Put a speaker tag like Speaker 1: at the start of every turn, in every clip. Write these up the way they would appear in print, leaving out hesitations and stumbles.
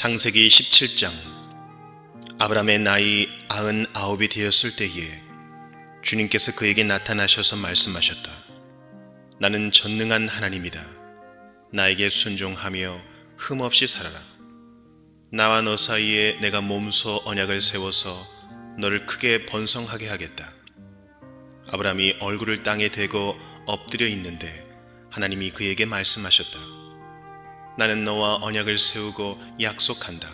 Speaker 1: 창세기 17장. 아브라함의 나이 99이 되었을 때에 주님께서 그에게 나타나셔서 말씀하셨다. 나는 전능한 하나님이다. 나에게 순종하며 흠없이 살아라. 나와 너 사이에 내가 몸소 언약을 세워서 너를 크게 번성하게 하겠다. 아브라함이 얼굴을 땅에 대고 엎드려 있는데 하나님이 그에게 말씀하셨다. 나는 너와 언약을 세우고 약속한다.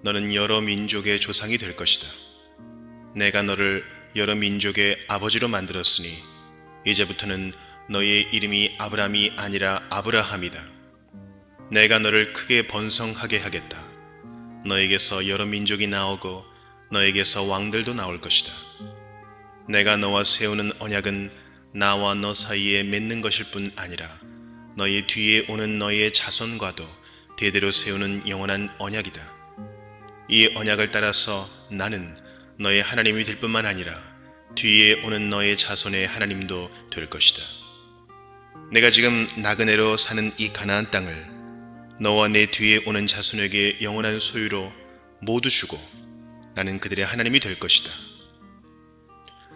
Speaker 1: 너는 여러 민족의 조상이 될 것이다. 내가 너를 여러 민족의 아버지로 만들었으니 이제부터는 너의 이름이 아브람이 아니라 아브라함이다. 내가 너를 크게 번성하게 하겠다. 너에게서 여러 민족이 나오고 너에게서 왕들도 나올 것이다. 내가 너와 세우는 언약은 나와 너 사이에 맺는 것일 뿐 아니라 너희 뒤에 오는 너희의 자손과도 대대로 세우는 영원한 언약이다. 이 언약을 따라서 나는 너의 하나님이 될 뿐만 아니라 뒤에 오는 너의 자손의 하나님도 될 것이다. 내가 지금 나그네로 사는 이 가나안 땅을 너와 내 뒤에 오는 자손에게 영원한 소유로 모두 주고 나는 그들의 하나님이 될 것이다.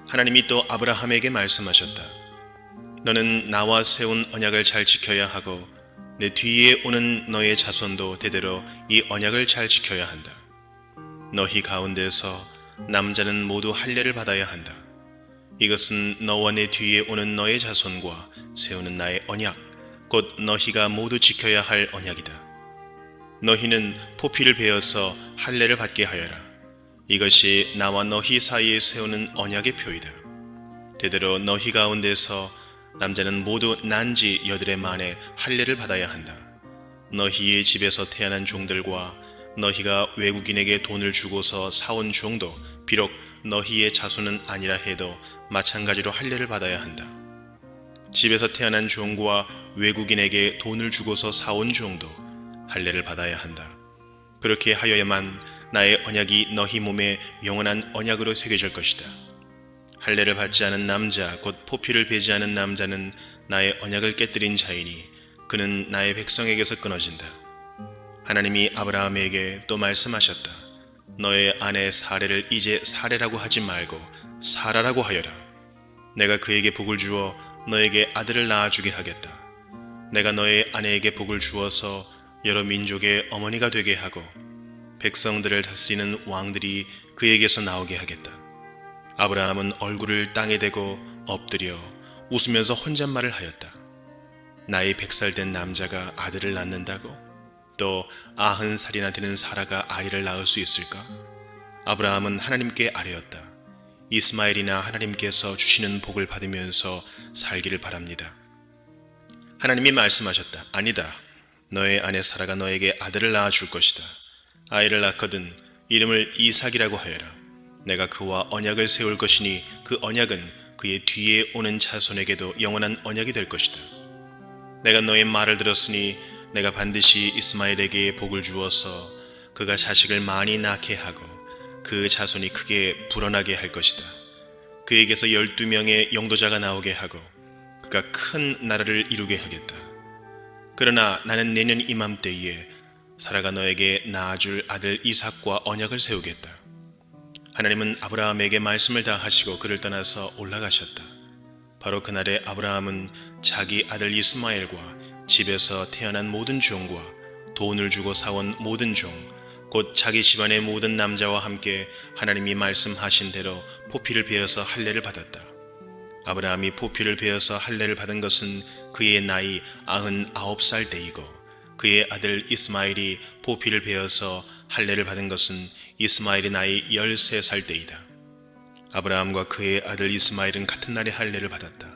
Speaker 1: 하나님이 또 아브라함에게 말씀하셨다. 너는 나와 세운 언약을 잘 지켜야 하고 내 뒤에 오는 너의 자손도 대대로 이 언약을 잘 지켜야 한다. 너희 가운데서 남자는 모두 할례를 받아야 한다. 이것은 너와 내 뒤에 오는 너의 자손과 세우는 나의 언약, 곧 너희가 모두 지켜야 할 언약이다. 너희는 포피를 베어서 할례를 받게 하여라. 이것이 나와 너희 사이에 세우는 언약의 표이다. 대대로 너희 가운데서 남자는 모두 난지 8해 만에 할례를 받아야 한다. 너희의 집에서 태어난 종들과 너희가 외국인에게 돈을 주고서 사온 종도 비록 너희의 자손은 아니라 해도 마찬가지로 할례를 받아야 한다. 집에서 태어난 종과 외국인에게 돈을 주고서 사온 종도 할례를 받아야 한다. 그렇게 하여야만 나의 언약이 너희 몸에 영원한 언약으로 새겨질 것이다. 할례를 받지 않은 남자 곧 포피를 베지 않은 남자는 나의 언약을 깨뜨린 자이니 그는 나의 백성에게서 끊어진다. 하나님이 아브라함에게 또 말씀하셨다. 너의 아내 사레를 이제 사레라고 하지 말고 사라라고 하여라. 내가 그에게 복을 주어 너에게 아들을 낳아주게 하겠다. 내가 너의 아내에게 복을 주어서 여러 민족의 어머니가 되게 하고 백성들을 다스리는 왕들이 그에게서 나오게 하겠다. 아브라함은 얼굴을 땅에 대고 엎드려 웃으면서 혼잣말을 하였다. 나이 100살 된 남자가 아들을 낳는다고? 또 90살이나 되는 사라가 아이를 낳을 수 있을까? 아브라함은 하나님께 아뢰었다. 이스마엘이나 하나님께서 주시는 복을 받으면서 살기를 바랍니다. 하나님이 말씀하셨다. 아니다. 너의 아내 사라가 너에게 아들을 낳아줄 것이다. 아이를 낳거든 이름을 이삭이라고 하여라. 내가 그와 언약을 세울 것이니 그 언약은 그의 뒤에 오는 자손에게도 영원한 언약이 될 것이다. 내가 너의 말을 들었으니 내가 반드시 이스마엘에게 복을 주어서 그가 자식을 많이 낳게 하고 그 자손이 크게 불어나게 할 것이다. 그에게서 12명의 영도자가 나오게 하고 그가 큰 나라를 이루게 하겠다. 그러나 나는 내년 이맘때에 사라가 너에게 낳아줄 아들 이삭과 언약을 세우겠다. 하나님은 아브라함에게 말씀을 다 하시고 그를 떠나서 올라가셨다. 바로 그날에 아브라함은 자기 아들 이스마엘과 집에서 태어난 모든 종과 돈을 주고 사온 모든 종, 곧 자기 집안의 모든 남자와 함께 하나님이 말씀하신 대로 포피를 베어서 할례를 받았다. 아브라함이 포피를 베어서 할례를 받은 것은 그의 나이 99살 때이고 그의 아들 이스마엘이 포피를 베어서 할례를 받은 것은 이스마엘의 나이 13살 때이다. 아브라함과 그의 아들 이스마엘은 같은 날에 할례를 받았다.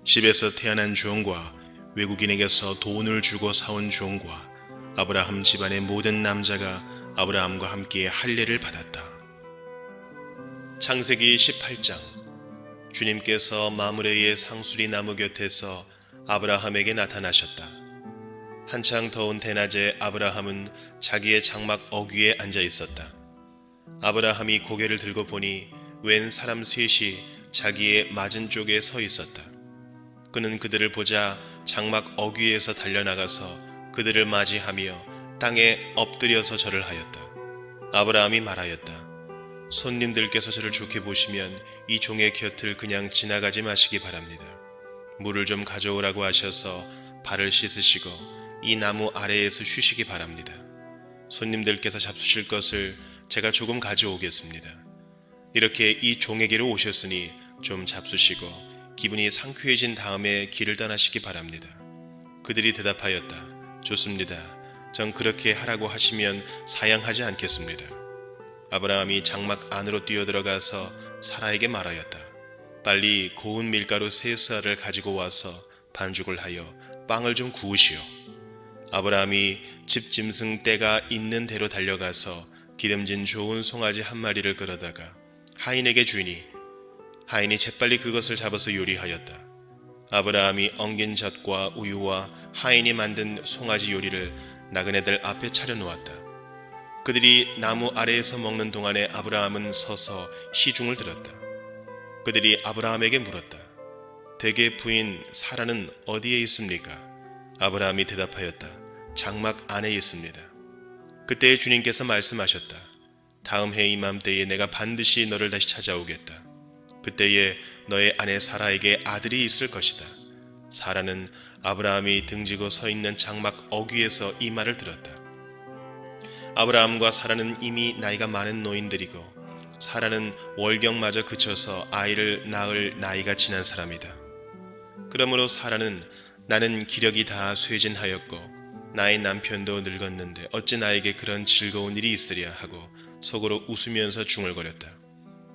Speaker 1: 집에서 태어난 종과 외국인에게서 돈을 주고 사온 종과 아브라함 집안의 모든 남자가 아브라함과 함께 할례를 받았다. 창세기 18장. 주님께서 마므레의 상수리 나무 곁에서 아브라함에게 나타나셨다. 한창 더운 대낮에 아브라함은 자기의 장막 어귀에 앉아 있었다. 아브라함이 고개를 들고 보니 웬 사람 셋이 자기의 맞은 쪽에 서 있었다. 그는 그들을 보자 장막 어귀에서 달려나가서 그들을 맞이하며 땅에 엎드려서 절을 하였다. 아브라함이 말하였다. 손님들께서 저를 좋게 보시면 이 종의 곁을 그냥 지나가지 마시기 바랍니다. 물을 좀 가져오라고 하셔서 발을 씻으시고 이 나무 아래에서 쉬시기 바랍니다. 손님들께서 잡수실 것을 제가 조금 가져오겠습니다. 이렇게 이 종에게로 오셨으니 좀 잡수시고 기분이 상쾌해진 다음에 길을 떠나시기 바랍니다. 그들이 대답하였다. 좋습니다. 전 그렇게 하라고 하시면 사양하지 않겠습니다. 아브라함이 장막 안으로 뛰어들어가서 사라에게 말하였다. 빨리 고운 밀가루 3스알을 가지고 와서 반죽을 하여 빵을 좀 구우시오. 아브라함이 집 짐승 떼가 있는 대로 달려가서 기름진 좋은 송아지 한 마리를 끌어다가 하인에게 주니 하인이 재빨리 그것을 잡아서 요리하였다. 아브라함이 엉긴 젖과 우유와 하인이 만든 송아지 요리를 나그네들 앞에 차려놓았다. 그들이 나무 아래에서 먹는 동안에 아브라함은 서서 시중을 들었다. 그들이 아브라함에게 물었다. 대개 부인 사라는 어디에 있습니까? 아브라함이 대답하였다. 장막 안에 있습니다. 그때 주님께서 말씀하셨다. 다음 해 이맘때에 내가 반드시 너를 다시 찾아오겠다. 그때에 너의 아내 사라에게 아들이 있을 것이다. 사라는 아브라함이 등지고 서 있는 장막 어귀에서 이 말을 들었다. 아브라함과 사라는 이미 나이가 많은 노인들이고 사라는 월경마저 그쳐서 아이를 낳을 나이가 지난 사람이다. 그러므로 사라는 나는 기력이 다 쇠진하였고 나의 남편도 늙었는데 어찌 나에게 그런 즐거운 일이 있으랴 하고 속으로 웃으면서 중얼거렸다.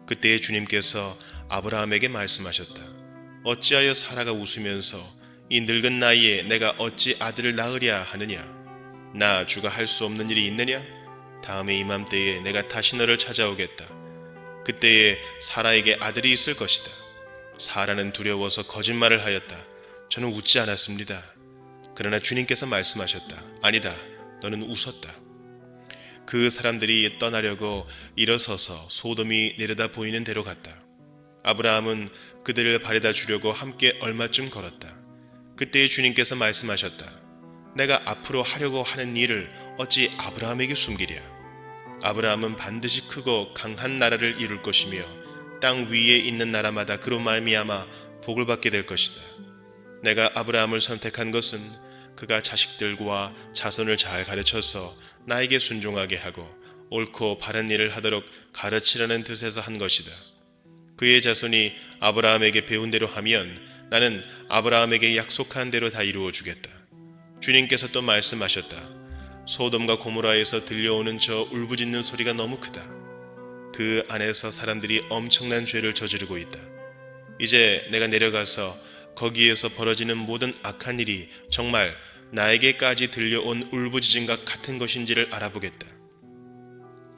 Speaker 1: 그때 주님께서 아브라함에게 말씀하셨다. 어찌하여 사라가 웃으면서 이 늙은 나이에 내가 어찌 아들을 낳으랴 하느냐? 나 주가 할 수 없는 일이 있느냐? 다음에 이맘때에 내가 다시 너를 찾아오겠다. 그때에 사라에게 아들이 있을 것이다. 사라는 두려워서 거짓말을 하였다. 저는 웃지 않았습니다. 그러나 주님께서 말씀하셨다. 아니다. 너는 웃었다. 그 사람들이 떠나려고 일어서서 소돔이 내려다 보이는 데로 갔다. 아브라함은 그들을 바래다 주려고 함께 얼마쯤 걸었다. 그때 주님께서 말씀하셨다. 내가 앞으로 하려고 하는 일을 어찌 아브라함에게 숨기랴? 아브라함은 반드시 크고 강한 나라를 이룰 것이며 땅 위에 있는 나라마다 그로 말미암아 복을 받게 될 것이다. 내가 아브라함을 선택한 것은 그가 자식들과 자손을 잘 가르쳐서 나에게 순종하게 하고 옳고 바른 일을 하도록 가르치라는 뜻에서 한 것이다. 그의 자손이 아브라함에게 배운 대로 하면 나는 아브라함에게 약속한 대로 다 이루어 주겠다. 주님께서 또 말씀하셨다. 소돔과 고모라에서 들려오는 저 울부짖는 소리가 너무 크다. 그 안에서 사람들이 엄청난 죄를 저지르고 있다. 이제 내가 내려가서 거기에서 벌어지는 모든 악한 일이 정말 나에게까지 들려온 울부짖음과 같은 것인지를 알아보겠다.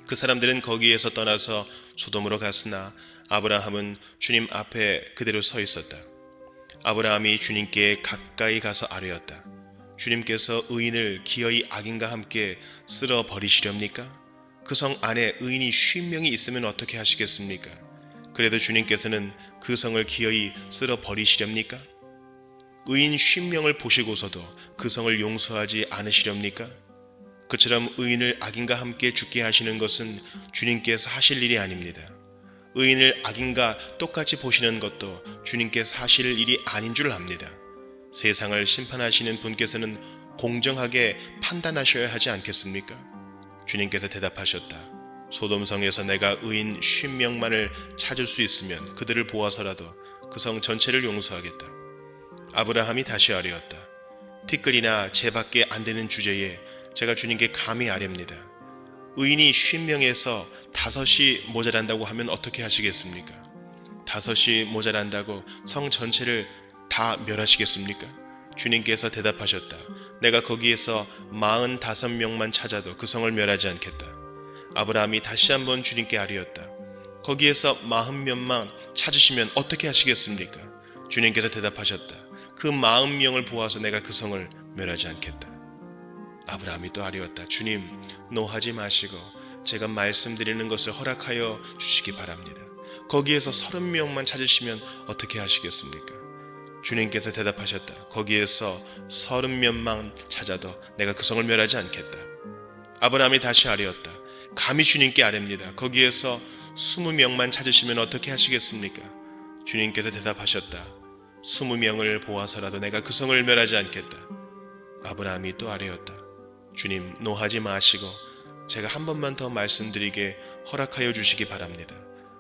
Speaker 1: 그 사람들은 거기에서 떠나서 소돔으로 갔으나 아브라함은 주님 앞에 그대로 서 있었다. 아브라함이 주님께 가까이 가서 아뢰었다. 주님께서 의인을 기어이 악인과 함께 쓸어 버리시렵니까? 그 성 안에 의인이 50명이 있으면 어떻게 하시겠습니까? 그래도 주님께서는 그 성을 기어이 쓸어 버리시렵니까? 의인 50명을 보시고서도 그 성을 용서하지 않으시렵니까? 그처럼 의인을 악인과 함께 죽게 하시는 것은 주님께서 하실 일이 아닙니다. 의인을 악인과 똑같이 보시는 것도 주님께서 하실 일이 아닌 줄 압니다. 세상을 심판하시는 분께서는 공정하게 판단하셔야 하지 않겠습니까? 주님께서 대답하셨다. 소돔성에서 내가 의인 50명만을 찾을 수 있으면 그들을 보아서라도 그 성 전체를 용서하겠다. 아브라함이 다시 아뢰었다. 티끌이나 재밖에 안 되는 주제에 제가 주님께 감히 아뢰옵니다. 의인이 50명에서 5이 모자란다고 하면 어떻게 하시겠습니까? 5이 모자란다고 성 전체를 다 멸하시겠습니까? 주님께서 대답하셨다. 내가 거기에서 45명만 찾아도 그 성을 멸하지 않겠다. 아브라함이 다시 한번 주님께 아뢰었다. 거기에서 40명만 찾으시면 어떻게 하시겠습니까? 주님께서 대답하셨다. 그 40명을 보아서 내가 그 성을 멸하지 않겠다. 아브라함이 또 아뢰었다. 주님, 노하지 마시고 제가 말씀드리는 것을 허락하여 주시기 바랍니다. 거기에서 30명만 찾으시면 어떻게 하시겠습니까? 주님께서 대답하셨다. 거기에서 30명만 찾아도 내가 그 성을 멸하지 않겠다. 아브라함이 다시 아뢰었다. 감히 주님께 아뢰입니다. 거기에서 20명만 찾으시면 어떻게 하시겠습니까? 주님께서 대답하셨다. 20명을 보아서라도 내가 그 성을 멸하지 않겠다. 아브라함이 또 아뢰었다. 주님, 노하지 마시고 제가 한 번만 더 말씀드리게 허락하여 주시기 바랍니다.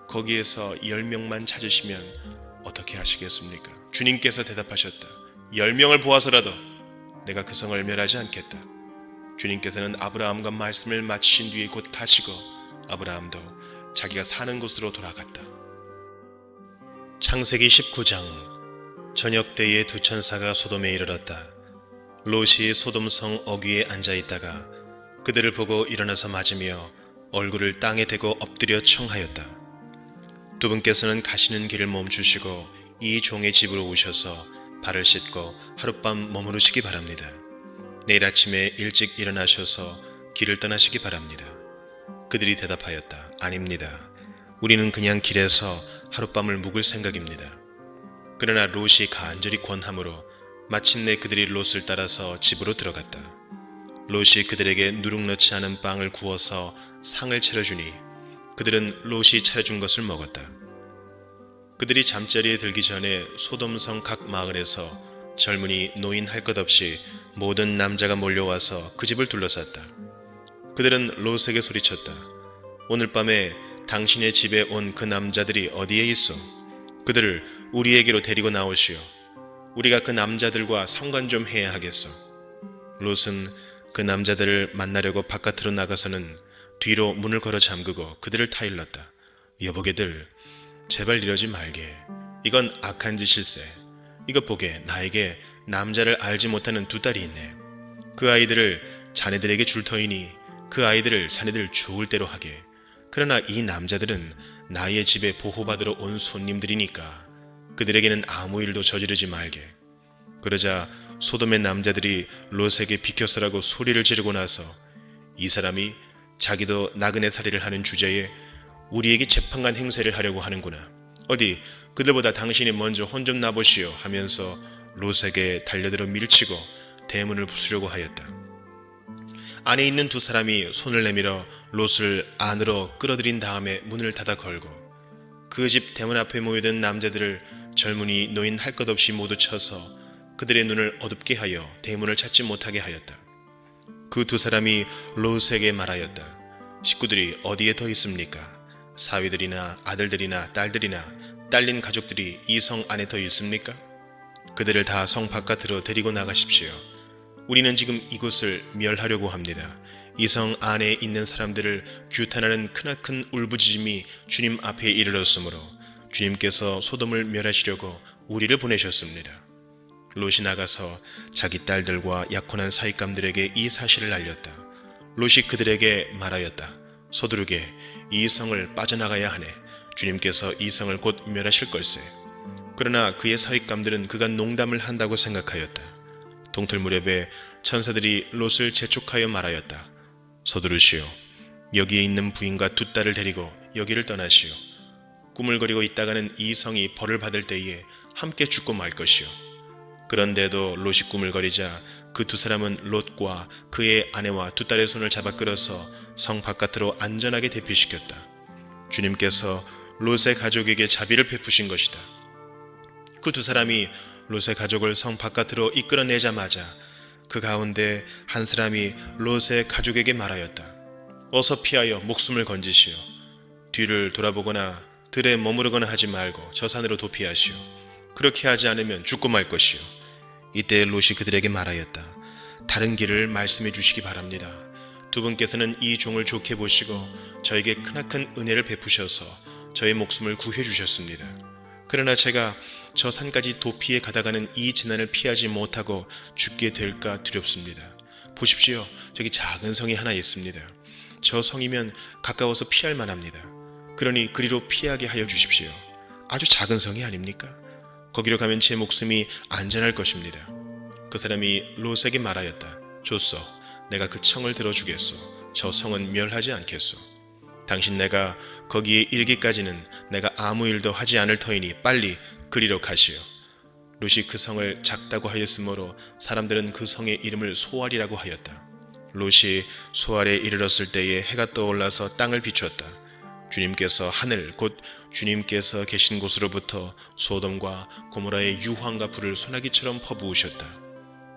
Speaker 1: 거기에서 10명만 찾으시면 어떻게 하시겠습니까? 주님께서 대답하셨다. 10명을 보아서라도 내가 그 성을 멸하지 않겠다. 주님께서는 아브라함과 말씀을 마치신 뒤에 곧 가시고 아브라함도 자기가 사는 곳으로 돌아갔다. 창세기 19장. 저녁 때에 두 천사가 소돔에 이르렀다. 롯이 소돔성 어귀에 앉아있다가 그들을 보고 일어나서 맞으며 얼굴을 땅에 대고 엎드려 청하였다. 두 분께서는 가시는 길을 멈추시고 이 종의 집으로 오셔서 발을 씻고 하룻밤 머무르시기 바랍니다. 내일 아침에 일찍 일어나셔서 길을 떠나시기 바랍니다. 그들이 대답하였다. 아닙니다. 우리는 그냥 길에서 하룻밤을 묵을 생각입니다. 그러나 롯이 간절히 권함으로 마침내 그들이 롯을 따라서 집으로 들어갔다. 롯이 그들에게 누룩 넣지 않은 빵을 구워서 상을 차려주니 그들은 롯이 차려준 것을 먹었다. 그들이 잠자리에 들기 전에 소돔성 각 마을에서 젊은이 노인 할 것 없이 모든 남자가 몰려와서 그 집을 둘러쌌다. 그들은 롯에게 소리쳤다. 오늘 밤에 당신의 집에 온 그 남자들이 어디에 있어? 그들을 우리에게로 데리고 나오시오. 우리가 그 남자들과 상관 좀 해야 하겠어. 롯은 그 남자들을 만나려고 바깥으로 나가서는 뒤로 문을 걸어 잠그고 그들을 타일렀다. 여보게들, 제발 이러지 말게. 이건 악한 짓일세. 이것 보게, 나에게 남자를 알지 못하는 두 딸이 있네. 그 아이들을 자네들에게 줄 터이니 그 아이들을 자네들 좋을 대로 하게. 그러나 이 남자들은 나의 집에 보호받으러 온 손님들이니까 그들에게는 아무 일도 저지르지 말게. 그러자 소돔의 남자들이 롯에게 비켜서라고 소리를 지르고 나서 이 사람이 자기도 나그네 살이를 하는 주제에 우리에게 재판관 행세를 하려고 하는구나. 어디 그들보다 당신이 먼저 혼 좀 나보시오 하면서 롯에게 달려들어 밀치고 대문을 부수려고 하였다. 안에 있는 두 사람이 손을 내밀어 롯을 안으로 끌어들인 다음에 문을 닫아 걸고 그 집 대문 앞에 모여든 남자들을 젊은이 노인 할 것 없이 모두 쳐서 그들의 눈을 어둡게 하여 대문을 찾지 못하게 하였다. 그 두 사람이 롯에게 말하였다. 식구들이 어디에 더 있습니까? 사위들이나 아들들이나 딸들이나 딸린 가족들이 이 성 안에 더 있습니까? 그들을 다 성 바깥으로 데리고 나가십시오. 우리는 지금 이곳을 멸하려고 합니다. 이 성 안에 있는 사람들을 규탄하는 크나큰 울부짖음이 주님 앞에 이르렀으므로 주님께서 소돔을 멸하시려고 우리를 보내셨습니다. 롯이 나가서 자기 딸들과 약혼한 사익감들에게 이 사실을 알렸다. 롯이 그들에게 말하였다. 서두르게 이 성을 빠져나가야 하네. 주님께서 이 성을 곧 멸하실 걸세. 그러나 그의 사익감들은 그가 농담을 한다고 생각하였다. 동틀 무렵에 천사들이 롯을 재촉하여 말하였다. 서두르시오. 여기에 있는 부인과 두 딸을 데리고 여기를 떠나시오. 꾸물거리고 있다가는 이 성이 벌을 받을 때에 함께 죽고 말 것이오. 그런데도 롯이 꾸물거리자 그 두 사람은 롯과 그의 아내와 두 딸의 손을 잡아 끌어서 성 바깥으로 안전하게 대피시켰다. 주님께서 롯의 가족에게 자비를 베푸신 것이다. 그 두 사람이 롯의 가족을 성 바깥으로 이끌어내자마자 그 가운데 한 사람이 롯의 가족에게 말하였다. 어서 피하여 목숨을 건지시오. 뒤를 돌아보거나 들에 머무르거나 하지 말고 저 산으로 도피하시오. 그렇게 하지 않으면 죽고 말 것이오. 이때 롯이 그들에게 말하였다. 다른 길을 말씀해 주시기 바랍니다. 두 분께서는 이 종을 좋게 보시고 저에게 크나큰 은혜를 베푸셔서 저의 목숨을 구해 주셨습니다. 그러나 제가 저 산까지 도피해 가다가는 이 재난을 피하지 못하고 죽게 될까 두렵습니다. 보십시오. 저기 작은 성이 하나 있습니다. 저 성이면 가까워서 피할 만합니다. 그러니 그리로 피하게 하여 주십시오. 아주 작은 성이 아닙니까? 거기로 가면 제 목숨이 안전할 것입니다. 그 사람이 롯에게 말하였다. 좋소. 내가 그 청을 들어주겠소. 저 성은 멸하지 않겠소. 당신 내가 거기에 이르기까지는 내가 아무 일도 하지 않을 터이니 빨리 그리로 가시오. 롯이 그 성을 작다고 하였으므로 사람들은 그 성의 이름을 소알이라고 하였다. 롯이 소알에 이르렀을 때에 해가 떠올라서 땅을 비추었다. 주님께서 하늘 곧 주님께서 계신 곳으로부터 소돔과 고모라의 유황과 불을 소나기처럼 퍼부으셨다.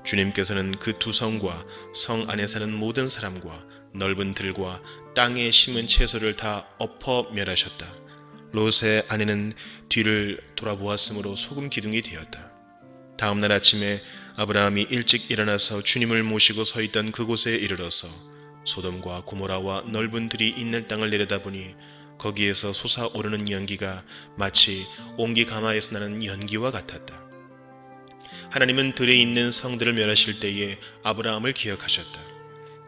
Speaker 1: 주님께서는 그 두 성과 성 안에 사는 모든 사람과 넓은 들과 땅에 심은 채소를 다 엎어 멸하셨다. 롯의 아내는 뒤를 돌아보았으므로 소금 기둥이 되었다. 다음 날 아침에 아브라함이 일찍 일어나서 주님을 모시고 서 있던 그곳에 이르러서 소돔과 고모라와 넓은 들이 있는 땅을 내려다보니 거기에서 솟아오르는 연기가 마치 옹기 가마에서 나는 연기와 같았다. 하나님은 들에 있는 성들을 멸하실 때에 아브라함을 기억하셨다.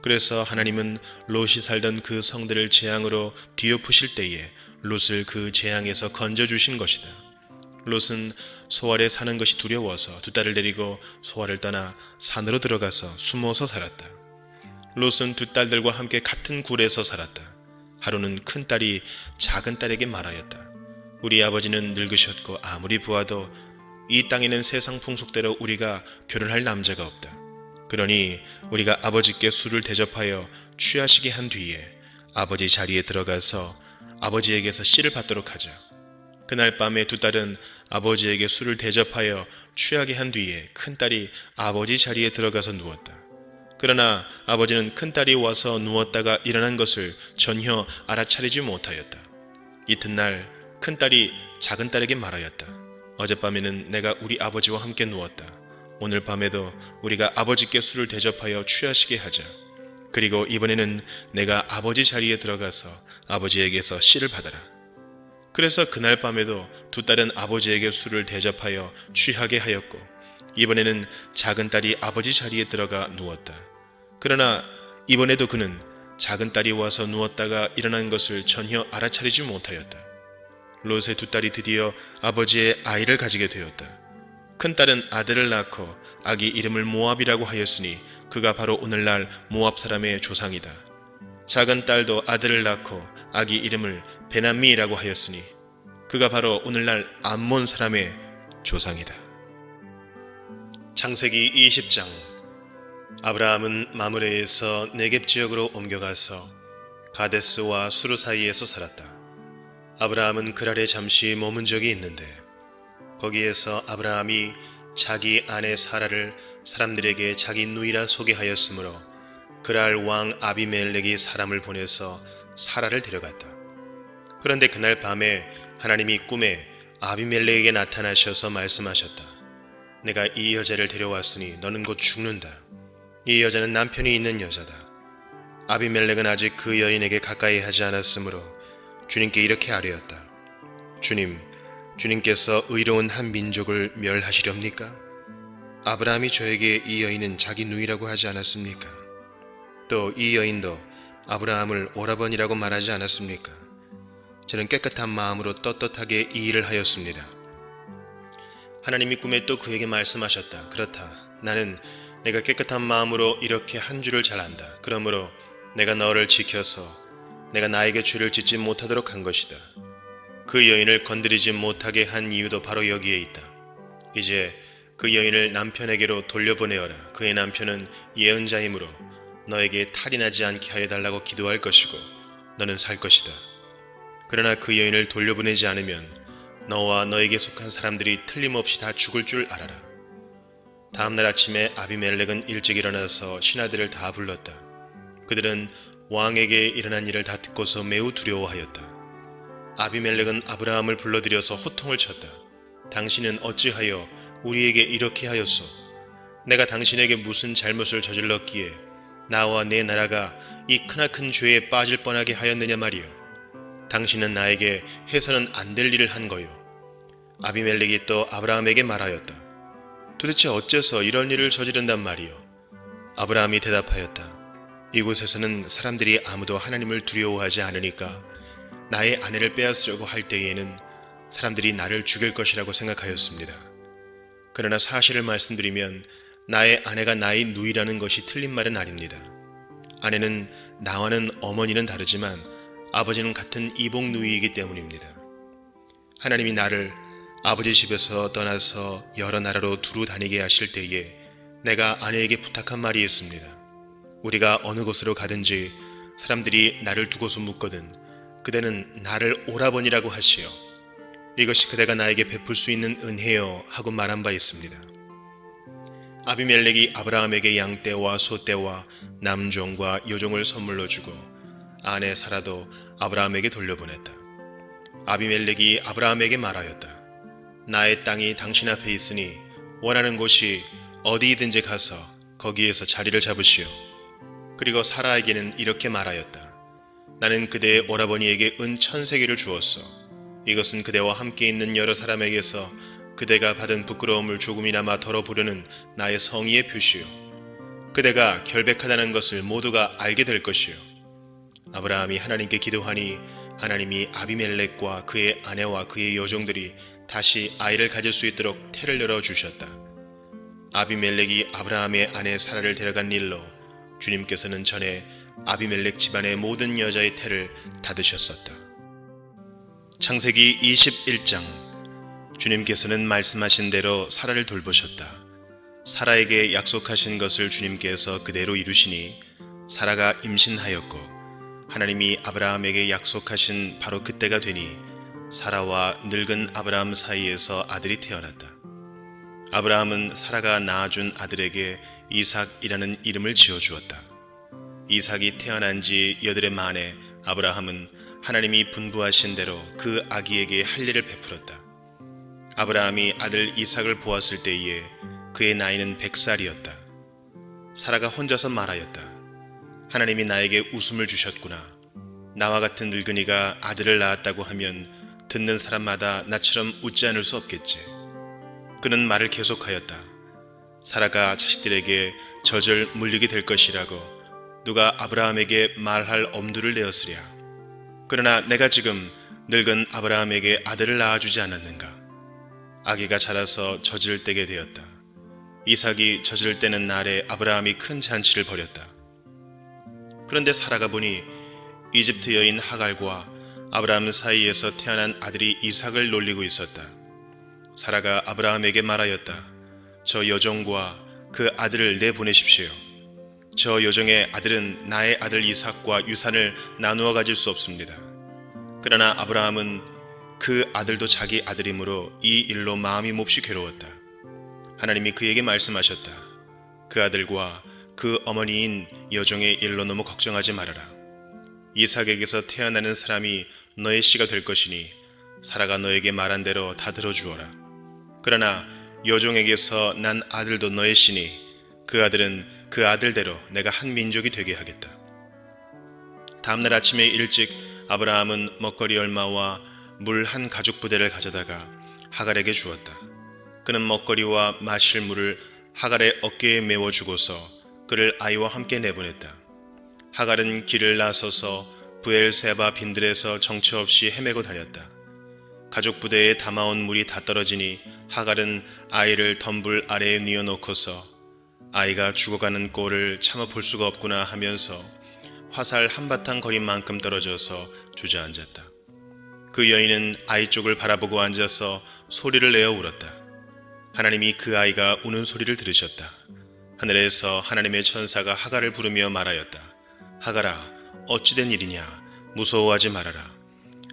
Speaker 1: 그래서 하나님은 롯이 살던 그 성들을 재앙으로 뒤엎으실 때에 롯을 그 재앙에서 건져주신 것이다. 롯은 소알에 사는 것이 두려워서 두 딸을 데리고 소알을 떠나 산으로 들어가서 숨어서 살았다. 롯은 두 딸들과 함께 같은 굴에서 살았다. 하루는 큰 딸이 작은 딸에게 말하였다. 우리 아버지는 늙으셨고 아무리 보아도 이 땅에는 세상 풍속대로 우리가 결혼할 남자가 없다. 그러니 우리가 아버지께 술을 대접하여 취하시게 한 뒤에 아버지 자리에 들어가서 아버지에게서 씨를 받도록 하자. 그날 밤에 두 딸은 아버지에게 술을 대접하여 취하게 한 뒤에 큰딸이 아버지 자리에 들어가서 누웠다. 그러나 아버지는 큰딸이 와서 누웠다가 일어난 것을 전혀 알아차리지 못하였다. 이튿날 큰딸이 작은딸에게 말하였다. 어젯밤에는 내가 우리 아버지와 함께 누웠다. 오늘 밤에도 우리가 아버지께 술을 대접하여 취하시게 하자. 그리고 이번에는 내가 아버지 자리에 들어가서 아버지에게서 씨를 받아라. 그래서 그날 밤에도 두 딸은 아버지에게 술을 대접하여 취하게 하였고 이번에는 작은 딸이 아버지 자리에 들어가 누웠다. 그러나 이번에도 그는 작은 딸이 와서 누웠다가 일어난 것을 전혀 알아차리지 못하였다. 롯의 두 딸이 드디어 아버지의 아이를 가지게 되었다. 큰 딸은 아들을 낳고 아기 이름을 모압이라고 하였으니 그가 바로 오늘날 모압 사람의 조상이다. 작은 딸도 아들을 낳고 아기 이름을 베나미라고 하였으니 그가 바로 오늘날 암몬 사람의 조상이다. 창세기 20장. 아브라함은 마므레에서 네겝 지역으로 옮겨가서 가데스와 수르 사이에서 살았다. 아브라함은 그랄에 잠시 머문 적이 있는데 거기에서 아브라함이 자기 아내 사라를 사람들에게 자기 누이라 소개하였으므로 그랄 왕 아비멜렉이 사람을 보내서 사라를 데려갔다. 그런데 그날 밤에 하나님이 꿈에 아비멜렉에게 나타나셔서 말씀하셨다. 내가 이 여자를 데려왔으니 너는 곧 죽는다. 이 여자는 남편이 있는 여자다. 아비멜렉은 아직 그 여인에게 가까이 하지 않았으므로 주님께 이렇게 아뢰었다. 주님께서 의로운 한 민족을 멸하시렵니까? 아브라함이 저에게 이 여인은 자기 누이라고 하지 않았습니까? 또 이 여인도 아브라함을 오라버니라고 말하지 않았습니까? 저는 깨끗한 마음으로 떳떳하게 이 일을 하였습니다. 하나님이 꿈에 또 그에게 말씀하셨다. 그렇다. 나는 내가 깨끗한 마음으로 이렇게 한 줄을 잘 안다. 그러므로 내가 너를 지켜서 내가 나에게 죄를 짓지 못하도록 한 것이다. 그 여인을 건드리지 못하게 한 이유도 바로 여기에 있다. 이제 그 여인을 남편에게로 돌려보내어라. 그의 남편은 예언자이므로 너에게 탈이 나지 않게 하여 달라고 기도할 것이고 너는 살 것이다. 그러나 그 여인을 돌려보내지 않으면 너와 너에게 속한 사람들이 틀림없이 다 죽을 줄 알아라. 다음날 아침에 아비멜렉은 일찍 일어나서 신하들을 다 불렀다. 그들은 왕에게 일어난 일을 다 듣고서 매우 두려워하였다. 아비멜렉은 아브라함을 불러들여서 호통을 쳤다. 당신은 어찌하여 우리에게 이렇게 하였소? 내가 당신에게 무슨 잘못을 저질렀기에 나와 내 나라가 이 크나큰 죄에 빠질 뻔하게 하였느냐 말이오. 당신은 나에게 해서는 안 될 일을 한 거요. 아비멜렉이 또 아브라함에게 말하였다. 도대체 어째서 이런 일을 저지른단 말이오? 아브라함이 대답하였다. 이곳에서는 사람들이 아무도 하나님을 두려워하지 않으니까 나의 아내를 빼앗으려고 할 때에는 사람들이 나를 죽일 것이라고 생각하였습니다. 그러나 사실을 말씀드리면 나의 아내가 나의 누이라는 것이 틀린 말은 아닙니다. 아내는 나와는 어머니는 다르지만 아버지는 같은 이복 누이이기 때문입니다. 하나님이 나를 아버지 집에서 떠나서 여러 나라로 두루 다니게 하실 때에 내가 아내에게 부탁한 말이 있습니다. 우리가 어느 곳으로 가든지 사람들이 나를 두고서 묻거든 그대는 나를 오라버니라고 하시오. 이것이 그대가 나에게 베풀 수 있는 은혜요 하고 말한 바 있습니다. 아비멜렉이 아브라함에게 양떼와 소떼와 남종과 여종을 선물로 주고 아내 사라도 아브라함에게 돌려보냈다. 아비멜렉이 아브라함에게 말하였다. 나의 땅이 당신 앞에 있으니 원하는 곳이 어디이든지 가서 거기에서 자리를 잡으시오. 그리고 사라에게는 이렇게 말하였다. 나는 그대의 오라버니에게 은 1000세겔을 주었소. 이것은 그대와 함께 있는 여러 사람에게서 그대가 받은 부끄러움을 조금이나마 덜어보려는 나의 성의의 표시요. 그대가 결백하다는 것을 모두가 알게 될 것이요. 아브라함이 하나님께 기도하니 하나님이 아비멜렉과 그의 아내와 그의 여종들이 다시 아이를 가질 수 있도록 태를 열어주셨다. 아비멜렉이 아브라함의 아내 사라를 데려간 일로 주님께서는 전에 아비멜렉 집안의 모든 여자의 태를 닫으셨었다. 창세기 21장. 주님께서는 말씀하신 대로 사라를 돌보셨다. 사라에게 약속하신 것을 주님께서 그대로 이루시니 사라가 임신하였고 하나님이 아브라함에게 약속하신 바로 그때가 되니 사라와 늙은 아브라함 사이에서 아들이 태어났다. 아브라함은 사라가 낳아준 아들에게 이삭이라는 이름을 지어주었다. 이삭이 태어난 지 8해 만에 아브라함은 하나님이 분부하신 대로 그 아기에게 할 일을 베풀었다. 아브라함이 아들 이삭을 보았을 때에 그의 나이는 100살이었다. 사라가 혼자서 말하였다. 하나님이 나에게 웃음을 주셨구나. 나와 같은 늙은이가 아들을 낳았다고 하면 듣는 사람마다 나처럼 웃지 않을 수 없겠지. 그는 말을 계속하였다. 사라가 자식들에게 젖을 물리게 될 것이라고 누가 아브라함에게 말할 엄두를 내었으랴. 그러나 내가 지금 늙은 아브라함에게 아들을 낳아주지 않았는가. 아기가 자라서 젖을 떼게 되었다. 이삭이 젖을 떼는 날에 아브라함이 큰 잔치를 벌였다. 그런데 사라가 보니 이집트 여인 하갈과 아브라함 사이에서 태어난 아들이 이삭을 놀리고 있었다. 사라가 아브라함에게 말하였다. 저 여종과 그 아들을 내보내십시오. 저 여종의 아들은 나의 아들 이삭과 유산을 나누어 가질 수 없습니다. 그러나 아브라함은 그 아들도 자기 아들이므로 이 일로 마음이 몹시 괴로웠다. 하나님이 그에게 말씀하셨다. 그 아들과 그 어머니인 여종의 일로 너무 걱정하지 말아라. 이삭에게서 태어나는 사람이 너의 씨가 될 것이니 사라가 너에게 말한 대로 다 들어주어라. 그러나 여종에게서 난 아들도 너의 씨니 그 아들은 그 아들대로 내가 한 민족이 되게 하겠다. 다음날 아침에 일찍 아브라함은 먹거리 얼마와 물 한 가죽 부대를 가져다가 하갈에게 주었다. 그는 먹거리와 마실 물을 하갈의 어깨에 메워주고서 그를 아이와 함께 내보냈다. 하갈은 길을 나서서 부엘세바 빈들에서 정처 없이 헤매고 다녔다. 가죽 부대에 담아온 물이 다 떨어지니 하갈은 아이를 덤불 아래에 뉘어놓고서 아이가 죽어가는 꼴을 참아 볼 수가 없구나 하면서 화살 한바탕 거리만큼 떨어져서 주저앉았다. 그 여인은 아이 쪽을 바라보고 앉아서 소리를 내어 울었다. 하나님이 그 아이가 우는 소리를 들으셨다. 하늘에서 하나님의 천사가 하갈을 부르며 말하였다. 하갈아, 어찌된 일이냐? 무서워하지 말아라.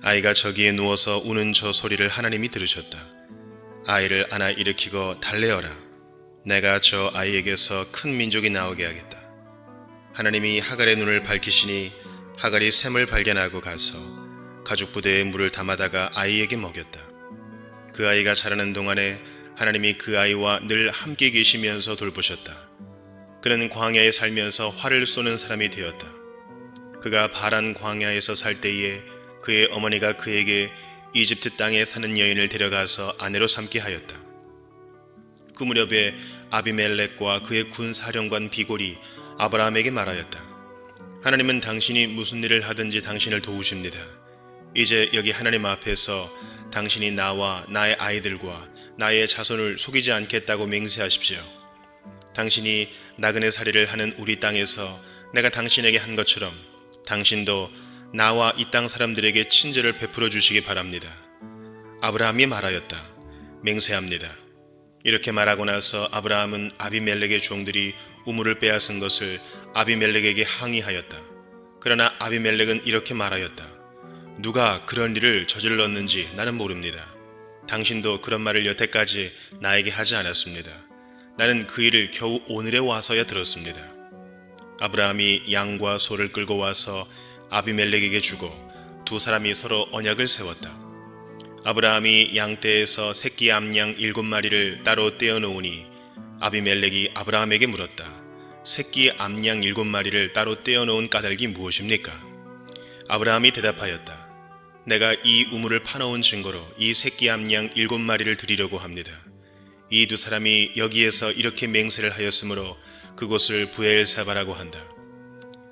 Speaker 1: 아이가 저기에 누워서 우는 저 소리를 하나님이 들으셨다. 아이를 안아 일으키고 달래어라. 내가 저 아이에게서 큰 민족이 나오게 하겠다. 하나님이 하갈의 눈을 밝히시니 하갈이 샘을 발견하고 가서 가죽 부대에 물을 담아다가 아이에게 먹였다. 그 아이가 자라는 동안에 하나님이 그 아이와 늘 함께 계시면서 돌보셨다. 그는 광야에 살면서 활을 쏘는 사람이 되었다. 그가 바란 광야에서 살 때에 그의 어머니가 그에게 이집트 땅에 사는 여인을 데려가서 아내로 삼게 하였다. 그 무렵에 아비멜렉과 그의 군사령관 비골이 아브라함에게 말하였다. 하나님은 당신이 무슨 일을 하든지 당신을 도우십니다. 이제 여기 하나님 앞에서 당신이 나와 나의 아이들과 나의 자손을 속이지 않겠다고 맹세하십시오. 당신이 나그네 살이를 하는 우리 땅에서 내가 당신에게 한 것처럼 당신도 나와 이 땅 사람들에게 친절을 베풀어 주시기 바랍니다. 아브라함이 말하였다. 맹세합니다. 이렇게 말하고 나서 아브라함은 아비멜렉의 종들이 우물을 빼앗은 것을 아비멜렉에게 항의하였다. 그러나 아비멜렉은 이렇게 말하였다. 누가 그런 일을 저질렀는지 나는 모릅니다. 당신도 그런 말을 여태까지 나에게 하지 않았습니다. 나는 그 일을 겨우 오늘에 와서야 들었습니다. 아브라함이 양과 소를 끌고 와서 아비멜렉에게 주고 두 사람이 서로 언약을 세웠다. 아브라함이 양떼에서 새끼 암양 7마리를 따로 떼어 놓으니 아비멜렉이 아브라함에게 물었다. 새끼 암양 7마리를 따로 떼어 놓은 까닭이 무엇입니까? 아브라함이 대답하였다. 내가 이 우물을 파놓은 증거로 이 새끼 암양 7마리를 드리려고 합니다. 이 두 사람이 여기에서 이렇게 맹세를 하였으므로 그곳을 부엘세바라고 한다.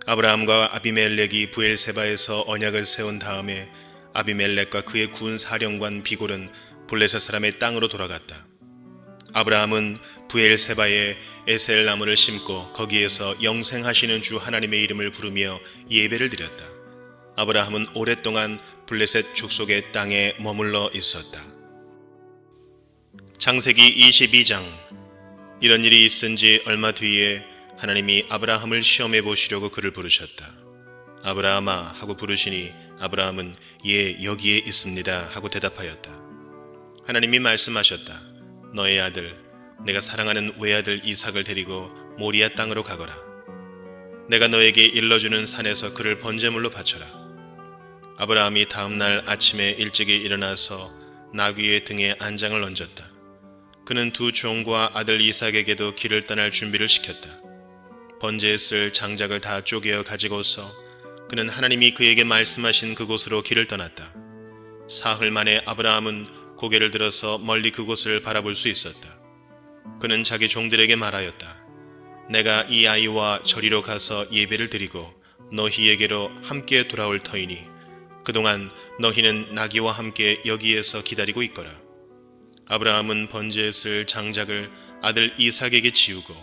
Speaker 1: 아브라함과 아비멜렉이 부엘세바에서 언약을 세운 다음에 아비멜렉과 그의 군 사령관 비골은 블레셋 사람의 땅으로 돌아갔다. 아브라함은 부엘세바에 에셀 나무를 심고 거기에서 영생하시는 주 하나님의 이름을 부르며 예배를 드렸다. 아브라함은 오랫동안 블레셋 족속의 땅에 머물러 있었다. 창세기 22장. 이런 일이 있은 지 얼마 뒤에 하나님이 아브라함을 시험해 보시려고 그를 부르셨다. 아브라함아 하고 부르시니 아브라함은 예 여기에 있습니다 하고 대답하였다. 하나님이 말씀하셨다. 너의 아들 내가 사랑하는 외아들 이삭을 데리고 모리아 땅으로 가거라. 내가 너에게 일러주는 산에서 그를 번제물로 바쳐라. 아브라함이 다음날 아침에 일찍이 일어나서 나귀의 등에 안장을 얹었다. 그는 두 종과 아들 이삭에게도 길을 떠날 준비를 시켰다. 번제에 쓸 장작을 다 쪼개어 가지고서 그는 하나님이 그에게 말씀하신 그곳으로 길을 떠났다. 사흘 만에 아브라함은 고개를 들어서 멀리 그곳을 바라볼 수 있었다. 그는 자기 종들에게 말하였다. 내가 이 아이와 저리로 가서 예배를 드리고 너희에게로 함께 돌아올 터이니 그동안 너희는 나귀와 함께 여기에서 기다리고 있거라. 아브라함은 번제에 쓸 장작을 아들 이삭에게 지우고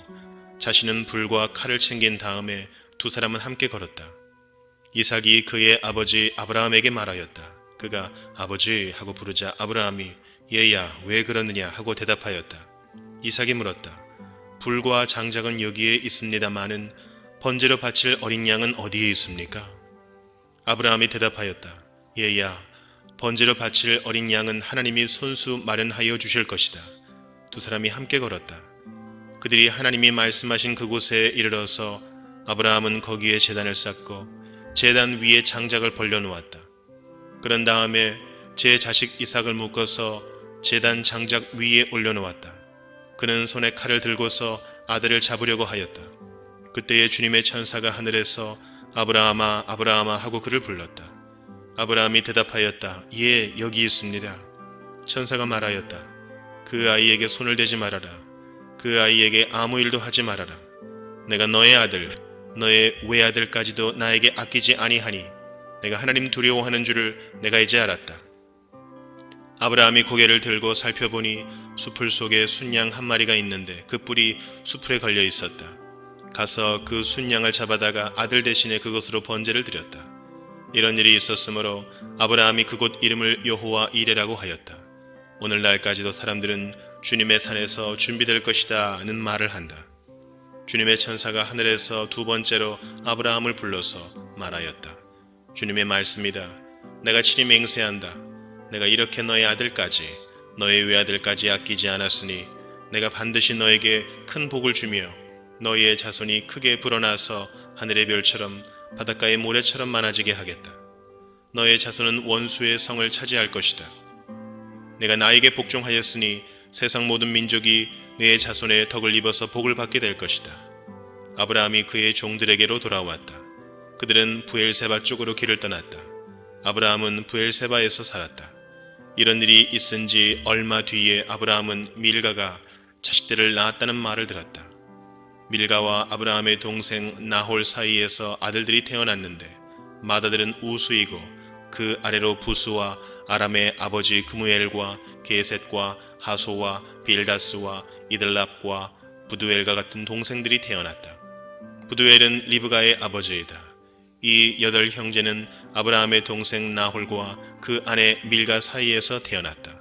Speaker 1: 자신은 불과 칼을 챙긴 다음에 두 사람은 함께 걸었다. 이삭이 그의 아버지 아브라함에게 말하였다. 그가 아버지 하고 부르자 아브라함이 얘야 왜 그러느냐 하고 대답하였다. 이삭이 물었다. 불과 장작은 여기에 있습니다마는 번제로 바칠 어린 양은 어디에 있습니까? 아브라함이 대답하였다. 얘야 번제로 바칠 어린 양은 하나님이 손수 마련하여 주실 것이다. 두 사람이 함께 걸었다. 그들이 하나님이 말씀하신 그곳에 이르러서 아브라함은 거기에 제단을 쌓고 제단 위에 장작을 벌려놓았다. 그런 다음에 제 자식 이삭을 묶어서 제단 장작 위에 올려놓았다. 그는 손에 칼을 들고서 아들을 잡으려고 하였다. 그때에 주님의 천사가 하늘에서 아브라함아 아브라함아 하고 그를 불렀다. 아브라함이 대답하였다. 예 여기 있습니다. 천사가 말하였다. 그 아이에게 손을 대지 말아라. 그 아이에게 아무 일도 하지 말아라. 내가 너의 아들 너의 외아들까지도 나에게 아끼지 아니하니 내가 하나님 두려워하는 줄을 내가 이제 알았다. 아브라함이 고개를 들고 살펴보니 수풀 속에 순양 한 마리가 있는데 그 뿔이 수풀에 걸려 있었다. 가서 그 순양을 잡아다가 아들 대신에 그것으로 번제를 드렸다. 이런 일이 있었으므로 아브라함이 그곳 이름을 여호와 이레라고 하였다. 오늘날까지도 사람들은 주님의 산에서 준비될 것이다는 말을 한다. 주님의 천사가 하늘에서 두 번째로 아브라함을 불러서 말하였다. 주님의 말씀이다. 내가 친히 맹세한다. 내가 이렇게 너의 아들까지 너의 외아들까지 아끼지 않았으니 내가 반드시 너에게 큰 복을 주며 너희의 자손이 크게 불어나서 하늘의 별처럼 바닷가의 모래처럼 많아지게 하겠다. 너의 자손은 원수의 성을 차지할 것이다. 내가 나에게 복종하였으니 세상 모든 민족이 내 자손의 덕을 입어서 복을 받게 될 것이다. 아브라함이 그의 종들에게로 돌아왔다. 그들은 부엘세바 쪽으로 길을 떠났다. 아브라함은 부엘세바에서 살았다. 이런 일이 있은 지 얼마 뒤에 아브라함은 밀가가 자식들을 낳았다는 말을 들었다. 밀가와 아브라함의 동생 나홀 사이에서 아들들이 태어났는데 맏아들은 우수이고 그 아래로 부스와 아람의 아버지 그무엘과 게셋과 하소와 빌다스와 이들랍과 부두엘과 같은 동생들이 태어났다. 부두엘은 리브가의 아버지이다. 이 8 형제는 아브라함의 동생 나홀과 그 아내 밀가 사이에서 태어났다.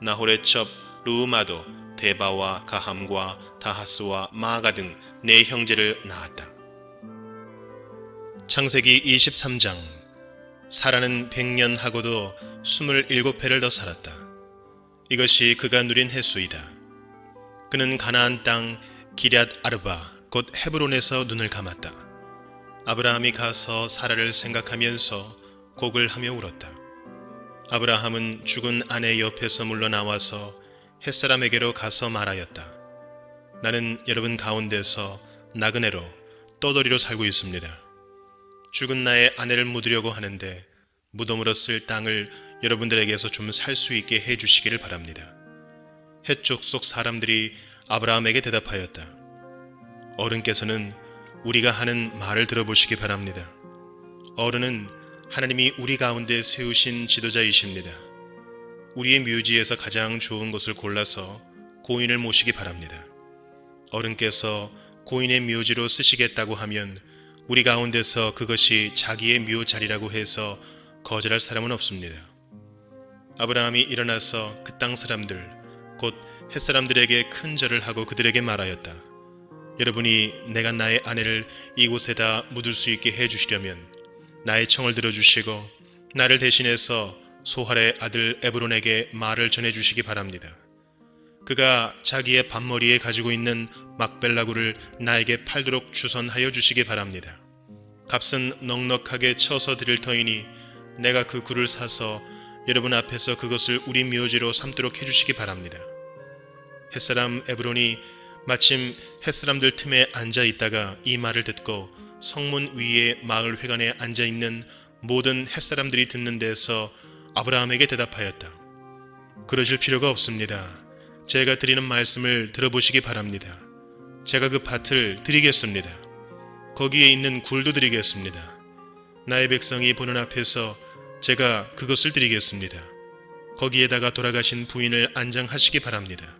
Speaker 1: 나홀의 첩 르우마도 데바와 가함과 다하스와 마아가 등 네 형제를 낳았다. 창세기 23장. 사라는 100년 하고도 27해를 더 살았다. 이것이 그가 누린 횟수이다. 그는 가나안 땅 기럇 아르바 곧 헤브론에서 눈을 감았다. 아브라함이 가서 사라를 생각하면서 곡을 하며 울었다. 아브라함은 죽은 아내 옆에서 물러나와서 햇사람에게로 가서 말하였다. 나는 여러분 가운데서 나그네로 떠돌이로 살고 있습니다. 죽은 나의 아내를 묻으려고 하는데 무덤으로 쓸 땅을 여러분들에게서 좀 살 수 있게 해주시기를 바랍니다. 헷족 속 사람들이 아브라함에게 대답하였다. 어른께서는 우리가 하는 말을 들어보시기 바랍니다. 어른은 하나님이 우리 가운데 세우신 지도자이십니다. 우리의 묘지에서 가장 좋은 곳을 골라서 고인을 모시기 바랍니다. 어른께서 고인의 묘지로 쓰시겠다고 하면 우리 가운데서 그것이 자기의 묘 자리라고 해서 거절할 사람은 없습니다. 아브라함이 일어나서 그 땅 사람들 곧 햇사람들에게 큰 절을 하고 그들에게 말하였다. 여러분이 내가 나의 아내를 이곳에다 묻을 수 있게 해주시려면 나의 청을 들어주시고 나를 대신해서 소할의 아들 에브론에게 말을 전해주시기 바랍니다. 그가 자기의 밭머리에 가지고 있는 막벨라굴을 나에게 팔도록 주선하여 주시기 바랍니다. 값은 넉넉하게 쳐서 드릴 터이니 내가 그 굴을 사서 여러분 앞에서 그것을 우리 묘지로 삼도록 해주시기 바랍니다. 햇사람 에브론이 마침 햇사람들 틈에 앉아있다가 이 말을 듣고 성문 위에 마을 회관에 앉아있는 모든 햇사람들이 듣는 데서 아브라함에게 대답하였다. 그러실 필요가 없습니다. 제가 드리는 말씀을 들어보시기 바랍니다. 제가 그 밭을 드리겠습니다. 거기에 있는 굴도 드리겠습니다. 나의 백성이 보는 앞에서 제가 그것을 드리겠습니다. 거기에다가 돌아가신 부인을 안장하시기 바랍니다.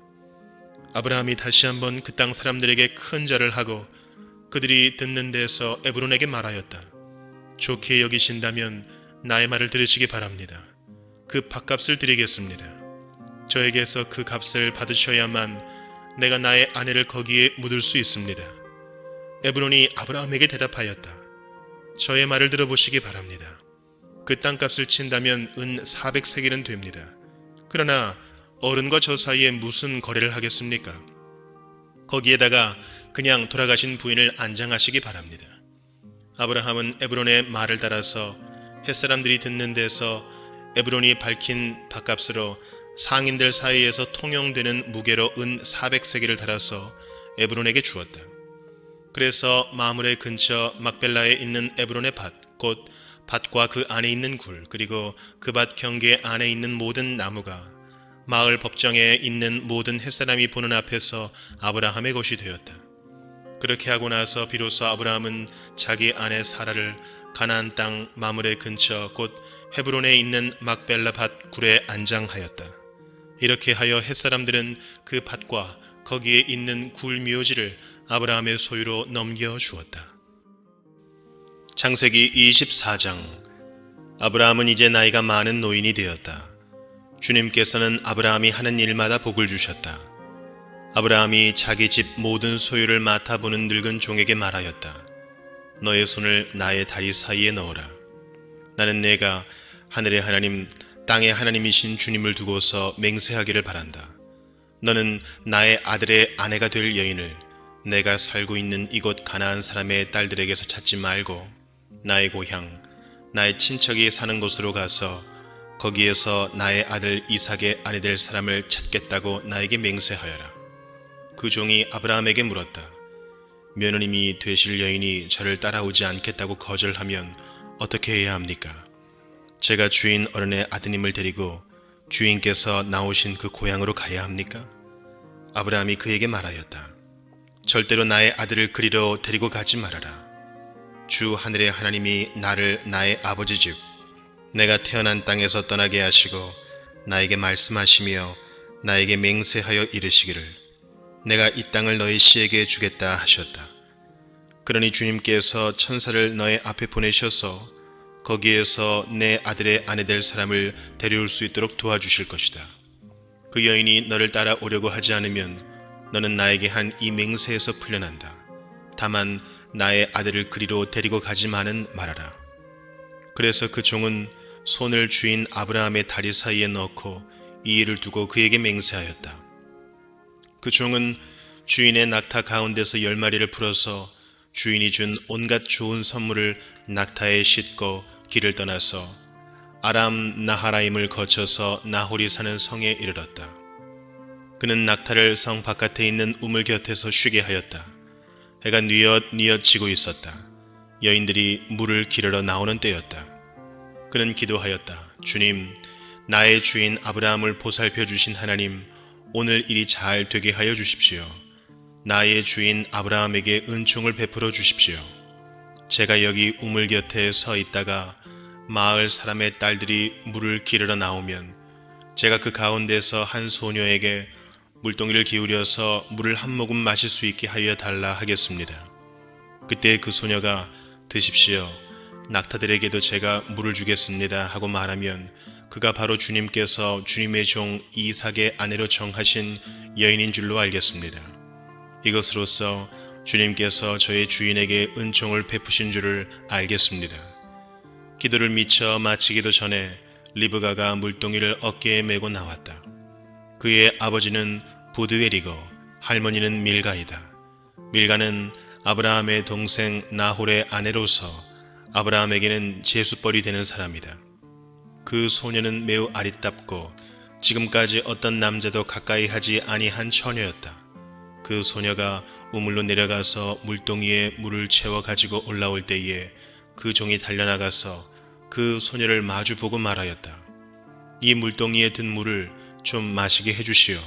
Speaker 1: 아브라함이 다시 한번 그 땅 사람들에게 큰 절을 하고 그들이 듣는 데서 에브론에게 말하였다. 좋게 여기신다면 나의 말을 들으시기 바랍니다. 그 밭값을 드리겠습니다. 저에게서 그 값을 받으셔야만 내가 나의 아내를 거기에 묻을 수 있습니다. 에브론이 아브라함에게 대답하였다. 저의 말을 들어보시기 바랍니다. 그 땅값을 친다면 은 400세겔은 됩니다. 그러나 어른과 저 사이에 무슨 거래를 하겠습니까? 거기에다가 그냥 돌아가신 부인을 안장하시기 바랍니다. 아브라함은 에브론의 말을 따라서 햇사람들이 듣는 데서 에브론이 밝힌 밭값으로 상인들 사이에서 통용되는 무게로 은 400세겔을 달아서 에브론에게 주었다. 그래서 마므레 근처 막벨라에 있는 에브론의 밭, 곧 밭과 그 안에 있는 굴, 그리고 그 밭 경계 안에 있는 모든 나무가 마을 법정에 있는 모든 햇사람이 보는 앞에서 아브라함의 것이 되었다. 그렇게 하고 나서 비로소 아브라함은 자기 아내 사라를 가나안 땅 마므레 근처 곧 헤브론에 있는 막벨라 밭 굴에 안장하였다. 이렇게 하여 햇사람들은 그 밭과 거기에 있는 굴 묘지를 아브라함의 소유로 넘겨주었다. 창세기 24장. 아브라함은 이제 나이가 많은 노인이 되었다. 주님께서는 아브라함이 하는 일마다 복을 주셨다. 아브라함이 자기 집 모든 소유를 맡아보는 늙은 종에게 말하였다. 너의 손을 나의 다리 사이에 넣어라. 나는 내가 하늘의 하나님, 땅의 하나님이신 주님을 두고서 맹세하기를 바란다. 너는 나의 아들의 아내가 될 여인을 내가 살고 있는 이곳 가나안 사람의 딸들에게서 찾지 말고 나의 고향, 나의 친척이 사는 곳으로 가서 거기에서 나의 아들 이삭의 아내 될 사람을 찾겠다고 나에게 맹세하여라. 그 종이 아브라함에게 물었다. 며느님이 되실 여인이 저를 따라오지 않겠다고 거절하면 어떻게 해야 합니까? 제가 주인 어른의 아드님을 데리고 주인께서 나오신 그 고향으로 가야 합니까? 아브라함이 그에게 말하였다. 절대로 나의 아들을 그리로 데리고 가지 말아라. 주 하늘의 하나님이 나를 나의 아버지 집, 내가 태어난 땅에서 떠나게 하시고 나에게 말씀하시며 나에게 맹세하여 이르시기를 내가 이 땅을 너의 씨에게 주겠다 하셨다. 그러니 주님께서 천사를 너의 앞에 보내셔서 거기에서 내 아들의 아내 될 사람을 데려올 수 있도록 도와주실 것이다. 그 여인이 너를 따라오려고 하지 않으면 너는 나에게 한 이 맹세에서 풀려난다. 다만 나의 아들을 그리로 데리고 가지만은 말아라. 그래서 그 종은 손을 주인 아브라함의 다리 사이에 넣고 이 일을 두고 그에게 맹세하였다. 그 종은 주인의 낙타 가운데서 10마리를 풀어서 주인이 준 온갖 좋은 선물을 낙타에 싣고 길을 떠나서 아람 나하라임을 거쳐서 나홀이 사는 성에 이르렀다. 그는 낙타를 성 바깥에 있는 우물 곁에서 쉬게 하였다. 해가 뉘엿뉘엿 지고 있었다. 여인들이 물을 기르러 나오는 때였다. 그는 기도하였다. 주님, 나의 주인 아브라함을 보살펴 주신 하나님, 오늘 일이 잘 되게 하여 주십시오. 나의 주인 아브라함에게 은총을 베풀어 주십시오. 제가 여기 우물 곁에 서 있다가 마을 사람의 딸들이 물을 기르러 나오면 제가 그 가운데서 한 소녀에게 물동이를 기울여서 물을 한 모금 마실 수 있게 하여 달라 하겠습니다. 그때 그 소녀가 드십시오. 낙타들에게도 제가 물을 주겠습니다 하고 말하면 그가 바로 주님께서 주님의 종 이삭의 아내로 정하신 여인인 줄로 알겠습니다. 이것으로써 주님께서 저의 주인에게 은총을 베푸신 줄을 알겠습니다. 기도를 미처 마치기도 전에 리브가가 물동이를 어깨에 메고 나왔다. 그의 아버지는 부드웰이고 할머니는 밀가이다. 밀가는 아브라함의 동생 나홀의 아내로서 아브라함에게는 제수벌이 되는 사람이다. 그 소녀는 매우 아리답고 지금까지 어떤 남자도 가까이 하지 아니한 처녀였다. 그 소녀가 우물로 내려가서 물동이에 물을 채워 가지고 올라올 때에 그 종이 달려나가서 그 소녀를 마주보고 말하였다. 이 물동이에 든 물을 좀 마시게 해주시오.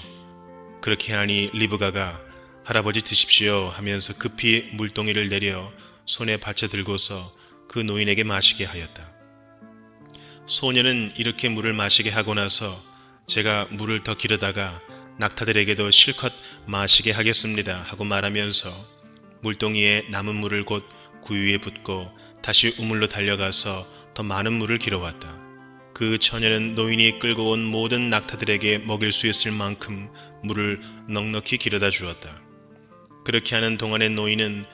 Speaker 1: 그렇게 하니 리브가가 할아버지 드십시오 하면서 급히 물동이를 내려 손에 받쳐 들고서 그 노인에게 마시게 하였다. 소녀는 이렇게 물을 마시게 하고 나서 제가 물을 더 기르다가 낙타들에게도 실컷 마시게 하겠습니다 하고 말하면서 물동이에 남은 물을 곧 구유에 붓고 다시 우물로 달려가서 더 많은 물을 길어왔다. 그 처녀는 노인이 끌고 온 모든 낙타들에게 먹일 수 있을 만큼 물을 넉넉히 길어다 주었다. 그렇게 하는 동안에 노인은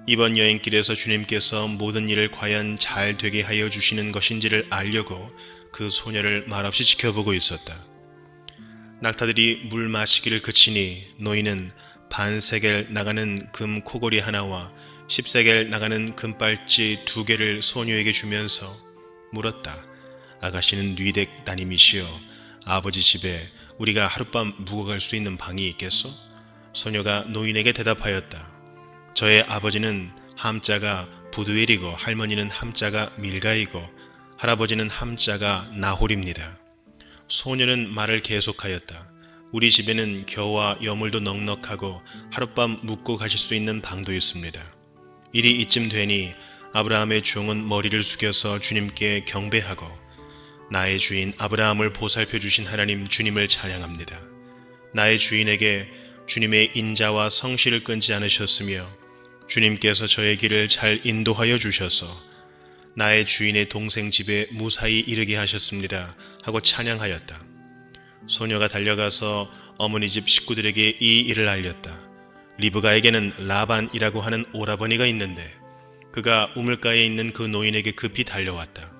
Speaker 1: 이번 여행길에서 주님께서 모든 일을 과연 잘 되게 하여 주시는 것인지를 알려고 그 소녀를 말없이 지켜보고 있었다. 낙타들이 물 마시기를 그치니 노인은 반세겔 나가는 금 코골이 하나와 10세겔 나가는 금빨지 2개를 소녀에게 주면서 물었다. 아가씨는 뉘댁 따님이시여 아버지 집에 우리가 하룻밤 묵어갈 수 있는 방이 있겠소? 소녀가 노인에게 대답하였다. 저의 아버지는 함자가 부두엘이고 할머니는 함자가 밀가이고 할아버지는 함자가 나홀입니다. 소녀는 말을 계속하였다. 우리 집에는 겨와 여물도 넉넉하고 하룻밤 묵고 가실 수 있는 방도 있습니다. 일이 이쯤 되니 아브라함의 종은 머리를 숙여서 주님께 경배하고 나의 주인 아브라함을 보살펴 주신 하나님 주님을 찬양합니다. 나의 주인에게 주님의 인자와 성실을 끊지 않으셨으며 주님께서 저의 길을 잘 인도하여 주셔서 나의 주인의 동생 집에 무사히 이르게 하셨습니다 하고 찬양하였다. 소녀가 달려가서 어머니 집 식구들에게 이 일을 알렸다. 리브가에게는 라반이라고 하는 오라버니가 있는데 그가 우물가에 있는 그 노인에게 급히 달려왔다.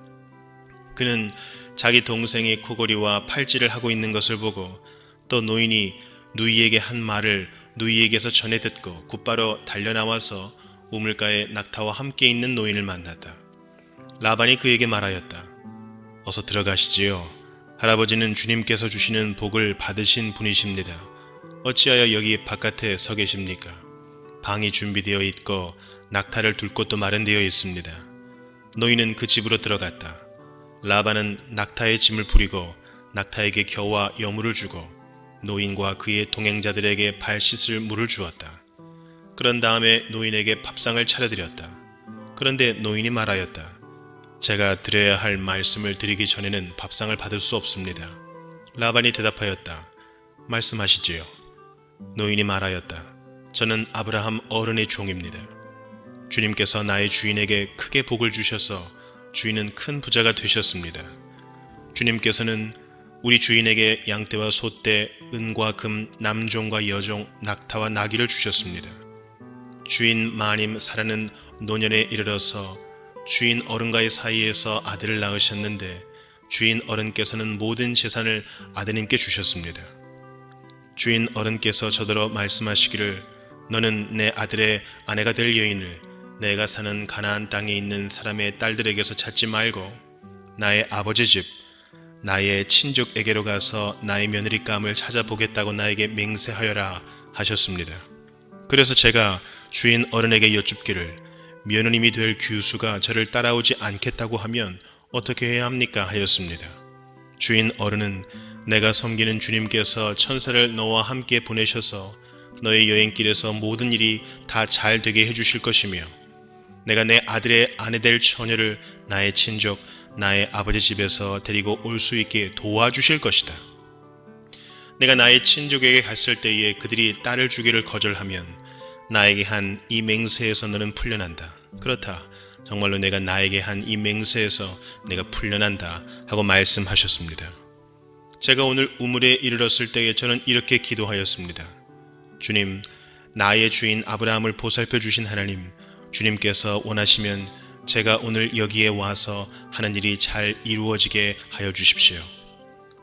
Speaker 1: 그는 자기 동생이 코골이와 팔찌를 하고 있는 것을 보고 또 노인이 누이에게 한 말을 누이에게서 전해 듣고 곧바로 달려나와서 우물가에 낙타와 함께 있는 노인을 만났다. 라반이 그에게 말하였다. 어서 들어가시지요. 할아버지는 주님께서 주시는 복을 받으신 분이십니다. 어찌하여 여기 바깥에 서 계십니까? 방이 준비되어 있고 낙타를 둘 곳도 마련되어 있습니다. 노인은 그 집으로 들어갔다. 라반은 낙타의 짐을 부리고 낙타에게 겨와 여물을 주고 노인과 그의 동행자들에게 발 씻을 물을 주었다. 그런 다음에 노인에게 밥상을 차려드렸다. 그런데 노인이 말하였다. 제가 드려야 할 말씀을 드리기 전에는 밥상을 받을 수 없습니다. 라반이 대답하였다. 말씀하시지요. 노인이 말하였다. 저는 아브라함 어른의 종입니다. 주님께서 나의 주인에게 크게 복을 주셔서 주인은 큰 부자가 되셨습니다. 주님께서는 우리 주인에게 양떼와 소떼, 은과 금, 남종과 여종, 낙타와 나귀를 주셨습니다. 주인 마님 사라는 노년에 이르러서 주인 어른과의 사이에서 아들을 낳으셨는데 주인 어른께서는 모든 재산을 아드님께 주셨습니다. 주인 어른께서 저더러 말씀하시기를 너는 내 아들의 아내가 될 여인을 내가 사는 가나안 땅에 있는 사람의 딸들에게서 찾지 말고 나의 아버지 집 나의 친족에게로 가서 나의 며느리감을 찾아보겠다고 나에게 맹세하여라 하셨습니다. 그래서 제가 주인 어른에게 여쭙기를 며느님이 될 규수가 저를 따라오지 않겠다고 하면 어떻게 해야 합니까 하였습니다. 주인 어른은 내가 섬기는 주님께서 천사를 너와 함께 보내셔서 너의 여행길에서 모든 일이 다 잘 되게 해주실 것이며 내가 내 아들의 아내 될 처녀를 나의 친족 나의 아버지 집에서 데리고 올 수 있게 도와주실 것이다. 내가 나의 친족에게 갔을 때에 그들이 딸을 주기를 거절하면 나에게 한 이 맹세에서 너는 풀려난다. 그렇다. 정말로 내가 나에게 한 이 맹세에서 내가 풀려난다 하고 말씀하셨습니다. 제가 오늘 우물에 이르렀을 때에 저는 이렇게 기도하였습니다. 주님, 나의 주인 아브라함을 보살펴 주신 하나님, 주님께서 원하시면 제가 오늘 여기에 와서 하는 일이 잘 이루어지게 하여 주십시오.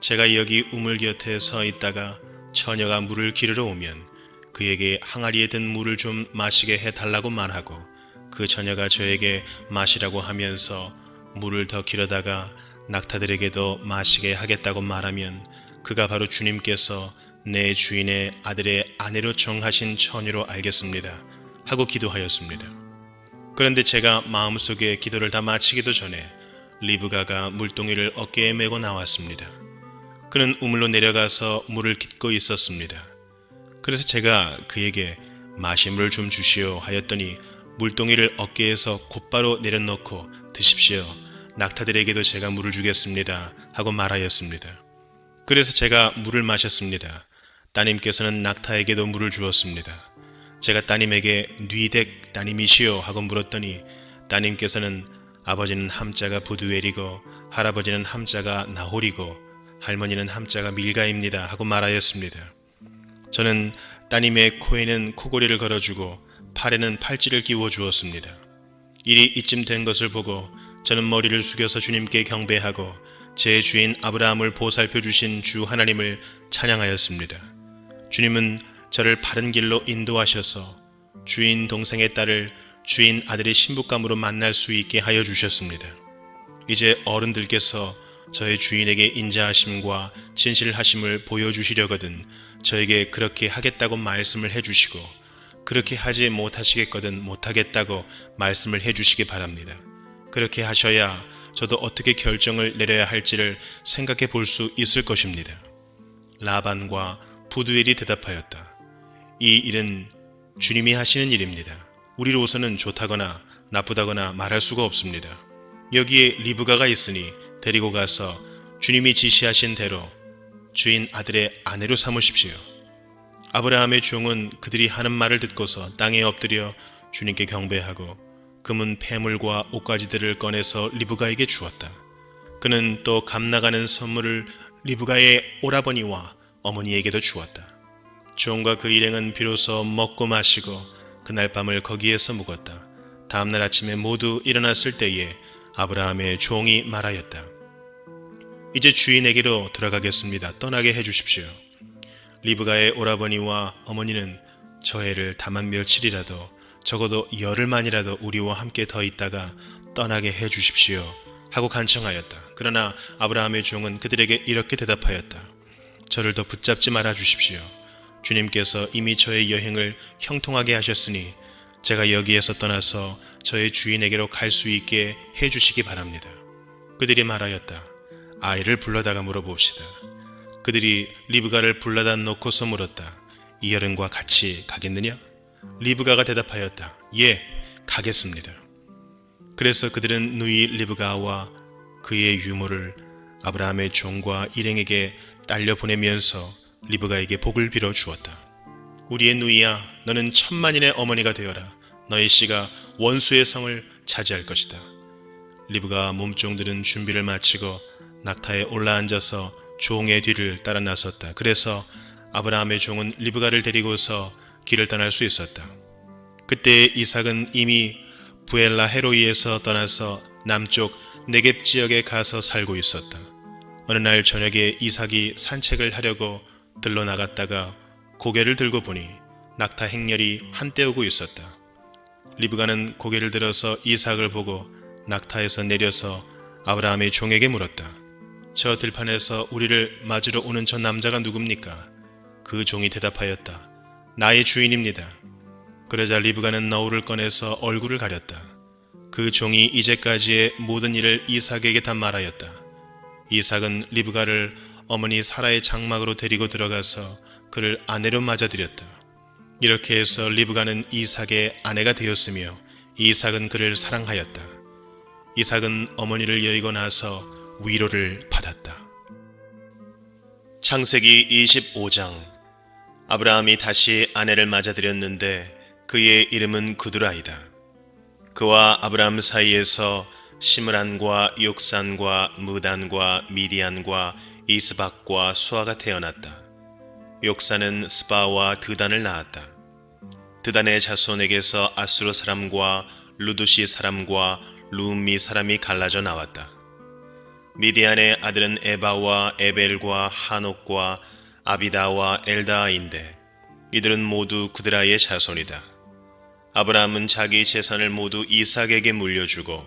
Speaker 1: 제가 여기 우물 곁에 서 있다가 처녀가 물을 기르러 오면 그에게 항아리에 든 물을 좀 마시게 해달라고 말하고 그 처녀가 저에게 마시라고 하면서 물을 더 길어다가 낙타들에게도 마시게 하겠다고 말하면 그가 바로 주님께서 내 주인의 아들의 아내로 정하신 처녀로 알겠습니다 하고 기도하였습니다. 그런데 제가 마음속에 기도를 다 마치기도 전에 리브가가 물동이를 어깨에 메고 나왔습니다. 그는 우물로 내려가서 물을 깃고 있었습니다. 그래서 제가 그에게 마시물을 좀 주시오 하였더니 물동이를 어깨에서 곧바로 내려놓고 드십시오. 낙타들에게도 제가 물을 주겠습니다 하고 말하였습니다. 그래서 제가 물을 마셨습니다. 따님께서는 낙타에게도 물을 주었습니다. 제가 따님에게 뉘덱 따님이시오 하고 물었더니 따님께서는 아버지는 함자가 부두엘이고 할아버지는 함자가 나홀이고 할머니는 함자가 밀가입니다 하고 말하였습니다. 저는 따님의 코에는 코골이를 걸어주고 팔에는 팔찌를 끼워 주었습니다. 일이 이쯤 된 것을 보고 저는 머리를 숙여서 주님께 경배하고 제 주인 아브라함을 보살펴 주신 주 하나님을 찬양하였습니다. 주님은 저를 바른 길로 인도하셔서 주인 동생의 딸을 주인 아들의 신부감으로 만날 수 있게 하여 주셨습니다. 이제 어른들께서 저의 주인에게 인자하심과 진실하심을 보여주시려거든 저에게 그렇게 하겠다고 말씀을 해주시고 그렇게 하지 못하시겠거든 못하겠다고 말씀을 해주시기 바랍니다. 그렇게 하셔야 저도 어떻게 결정을 내려야 할지를 생각해 볼 수 있을 것입니다. 라반과 부두엘이 대답하였다. 이 일은 주님이 하시는 일입니다. 우리로서는 좋다거나 나쁘다거나 말할 수가 없습니다. 여기에 리브가가 있으니 데리고 가서 주님이 지시하신 대로 주인 아들의 아내로 삼으십시오. 아브라함의 종은 그들이 하는 말을 듣고서 땅에 엎드려 주님께 경배하고 금은 폐물과 옷가지들을 꺼내서 리브가에게 주었다. 그는 또 값나가는 선물을 리브가의 오라버니와 어머니에게도 주었다. 종과 그 일행은 비로소 먹고 마시고 그날 밤을 거기에서 묵었다. 다음날 아침에 모두 일어났을 때에 아브라함의 종이 말하였다. 이제 주인에게로 돌아가겠습니다. 떠나게 해주십시오. 리브가의 오라버니와 어머니는 저 애를 다만 며칠이라도 적어도 열흘만이라도 우리와 함께 더 있다가 떠나게 해주십시오 하고 간청하였다. 그러나 아브라함의 종은 그들에게 이렇게 대답하였다. 저를 더 붙잡지 말아 주십시오. 주님께서 이미 저의 여행을 형통하게 하셨으니 제가 여기에서 떠나서 저의 주인에게로 갈 수 있게 해주시기 바랍니다. 그들이 말하였다. 아이를 불러다가 물어봅시다. 그들이 리브가를 불러다 놓고서 물었다. 이 여른과 같이 가겠느냐? 리브가가 대답하였다. 예, 가겠습니다. 그래서 그들은 누이 리브가와 그의 유모를 아브라함의 종과 일행에게 딸려 보내면서 리브가에게 복을 빌어 주었다. 우리의 누이야, 너는 천만인의 어머니가 되어라. 너의 씨가 원수의 성을 차지할 것이다. 리브가 몸종들은 준비를 마치고 낙타에 올라앉아서 종의 뒤를 따라 나섰다. 그래서 아브라함의 종은 리브가를 데리고서 길을 떠날 수 있었다. 그때 이삭은 이미 부엘라 헤로이에서 떠나서 남쪽 네겝 지역에 가서 살고 있었다. 어느 날 저녁에 이삭이 산책을 하려고 들러 나갔다가 고개를 들고 보니 낙타 행렬이 한때 오고 있었다. 리브가는 고개를 들어서 이삭을 보고 낙타에서 내려서 아브라함의 종에게 물었다. 저 들판에서 우리를 맞으러 오는 저 남자가 누굽니까? 그 종이 대답하였다. 나의 주인입니다. 그러자 리브가는 너울을 꺼내서 얼굴을 가렸다. 그 종이 이제까지의 모든 일을 이삭에게 다 말하였다. 이삭은 리브가를 어머니 사라의 장막으로 데리고 들어가서 그를 아내로 맞아들였다. 이렇게 해서 리브가는 이삭의 아내가 되었으며 이삭은 그를 사랑하였다. 이삭은 어머니를 여의고 나서 위로를 받았다. 창세기 25장. 아브라함이 다시 아내를 맞아들였는데 그의 이름은 구두라이다. 그와 아브라함 사이에서 시므란과 욕산과 무단과 미디안과 이스박과 수아가 태어났다. 욕산은 스바와 드단을 낳았다. 드단의 자손에게서 아수르 사람과 루두시 사람과 루미 사람이 갈라져 나왔다. 미디안의 아들은 에바와 에벨과 하녹과 아비다와 엘다아인데 이들은 모두 구드라의 자손이다. 아브라함은 자기 재산을 모두 이삭에게 물려주고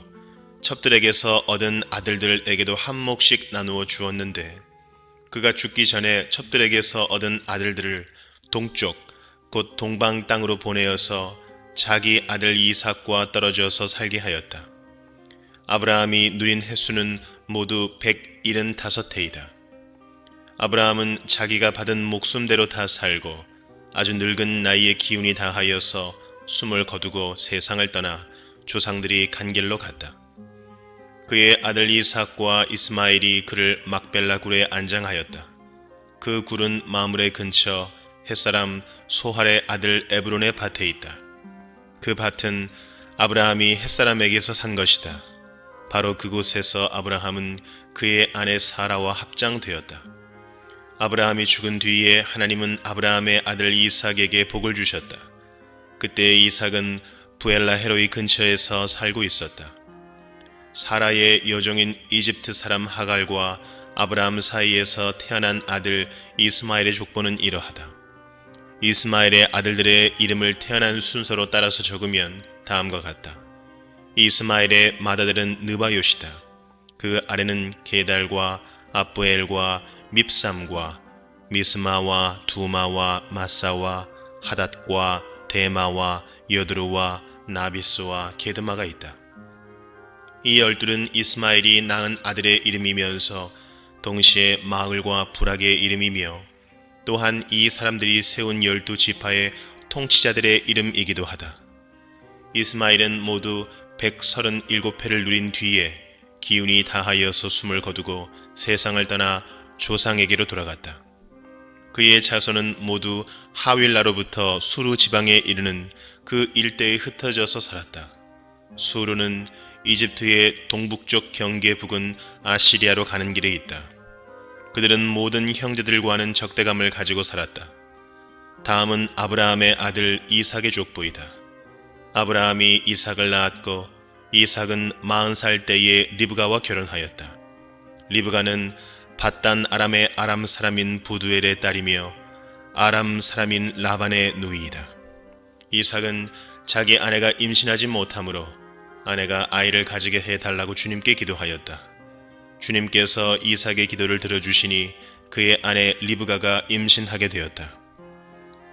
Speaker 1: 첩들에게서 얻은 아들들에게도 한 몫씩 나누어 주었는데 그가 죽기 전에 첩들에게서 얻은 아들들을 동쪽 곧 동방 땅으로 보내어서 자기 아들 이삭과 떨어져서 살게 하였다. 아브라함이 누린 횟수는 모두 175해이다. 아브라함은 자기가 받은 목숨대로 다 살고 아주 늙은 나이에 기운이 다하여서 숨을 거두고 세상을 떠나 조상들이 간 길로 갔다. 그의 아들 이삭과 이스마엘이 그를 막벨라 굴에 안장하였다. 그 굴은 마므레 근처 햇사람 소할의 아들 에브론의 밭에 있다. 그 밭은 아브라함이 햇사람에게서 산 것이다. 바로 그곳에서 아브라함은 그의 아내 사라와 합장되었다. 아브라함이 죽은 뒤에 하나님은 아브라함의 아들 이삭에게 복을 주셨다. 그때 이삭은 부엘라 헤로이 근처에서 살고 있었다. 사라의 여종인 이집트 사람 하갈과 아브라함 사이에서 태어난 아들 이스마엘의 족보는 이러하다. 이스마엘의 아들들의 이름을 태어난 순서로 따라서 적으면 다음과 같다. 이스마엘의 맏아들은 느바요시다. 그 아래는 게달과 아브엘과 밉삼과 미스마와 두마와 마사와 하닷과 데마와 여드루와 나비스와 게드마가 있다. 이 12은 이스마엘이 낳은 아들의 이름이면서 동시에 마을과 부락의 이름이며 또한 이 사람들이 세운 12지파의 통치자들의 이름이기도 하다. 이스마엘은 모두 137회를 누린 뒤에 기운이 다하여서 숨을 거두고 세상을 떠나 조상에게로 돌아갔다. 그의 자손은 모두 하윌라로부터 수르 지방에 이르는 그 일대에 흩어져서 살았다. 수르는 이집트의 동북쪽 경계 부근 아시리아로 가는 길에 있다. 그들은 모든 형제들과는 적대감을 가지고 살았다. 다음은 아브라함의 아들 이삭의 족보이다. 아브라함이 이삭을 낳았고 이삭은 40살 때에 리브가와 결혼하였다. 리브가는 밧단 아람의 아람 사람인 부두엘의 딸이며 아람 사람인 라반의 누이이다. 이삭은 자기 아내가 임신하지 못하므로 아내가 아이를 가지게 해달라고 주님께 기도하였다. 주님께서 이삭의 기도를 들어주시니 그의 아내 리브가가 임신하게 되었다.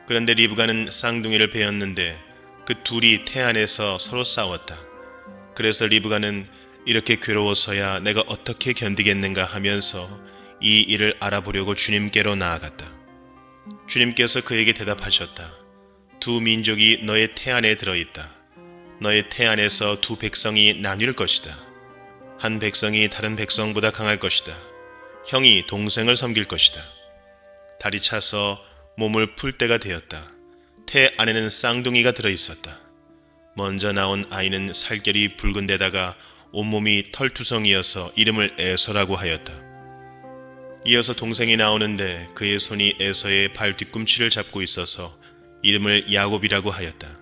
Speaker 1: 그런데 리브가는 쌍둥이를 베었는데 그 둘이 태 안에서 서로 싸웠다. 그래서 리브가는 이렇게 괴로워서야 내가 어떻게 견디겠는가 하면서 이 일을 알아보려고 주님께로 나아갔다. 주님께서 그에게 대답하셨다. 두 민족이 너의 태 안에 들어있다. 너의 태 안에서 두 백성이 나뉠 것이다. 한 백성이 다른 백성보다 강할 것이다. 형이 동생을 섬길 것이다. 달이 차서 몸을 풀 때가 되었다. 태 안에는 쌍둥이가 들어있었다. 먼저 나온 아이는 살결이 붉은 데다가 온몸이 털투성이어서 이름을 에서라고 하였다. 이어서 동생이 나오는데 그의 손이 에서의 발 뒤꿈치를 잡고 있어서 이름을 야곱이라고 하였다.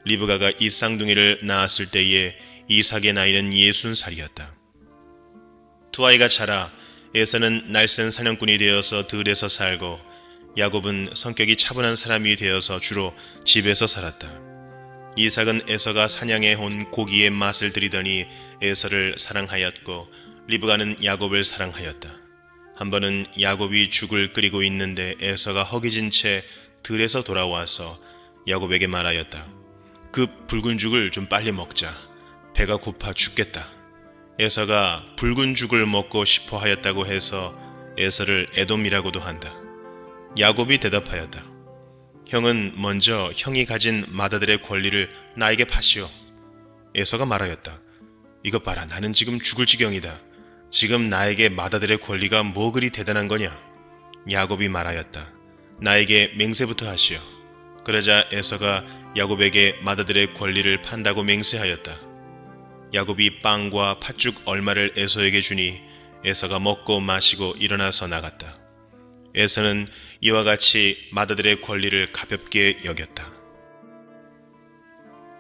Speaker 1: 리브가가 이 쌍둥이를 낳았을 때에 이삭의 나이는 60살이었다. 두 아이가 자라 에서는 날쌘 사냥꾼이 되어서 들에서 살고 야곱은 성격이 차분한 사람이 되어서 주로 집에서 살았다. 이삭은 에서가 사냥해 온 고기의 맛을 들이더니 에서를 사랑하였고 리브가는 야곱을 사랑하였다. 한 번은 야곱이 죽을 끓이고 있는데 에서가 허기진 채 들에서 돌아와서 야곱에게 말하였다. 그 붉은 죽을 좀 빨리 먹자. 배가 고파 죽겠다. 에서가 붉은 죽을 먹고 싶어 하였다고 해서 에서를 에돔이라고도 한다. 야곱이 대답하였다. 형은 먼저 형이 가진 맏아들의 권리를 나에게 파시오. 에서가 말하였다. 이것 봐라, 나는 지금 죽을 지경이다. 지금 나에게 맏아들의 권리가 뭐 그리 대단한 거냐? 야곱이 말하였다. 나에게 맹세부터 하시오. 그러자 에서가 야곱에게 맏아들의 권리를 판다고 맹세하였다. 야곱이 빵과 팥죽 얼마를 에서에게 주니 에서가 먹고 마시고 일어나서 나갔다. 에서는 이와 같이 맏아들의 권리를 가볍게 여겼다.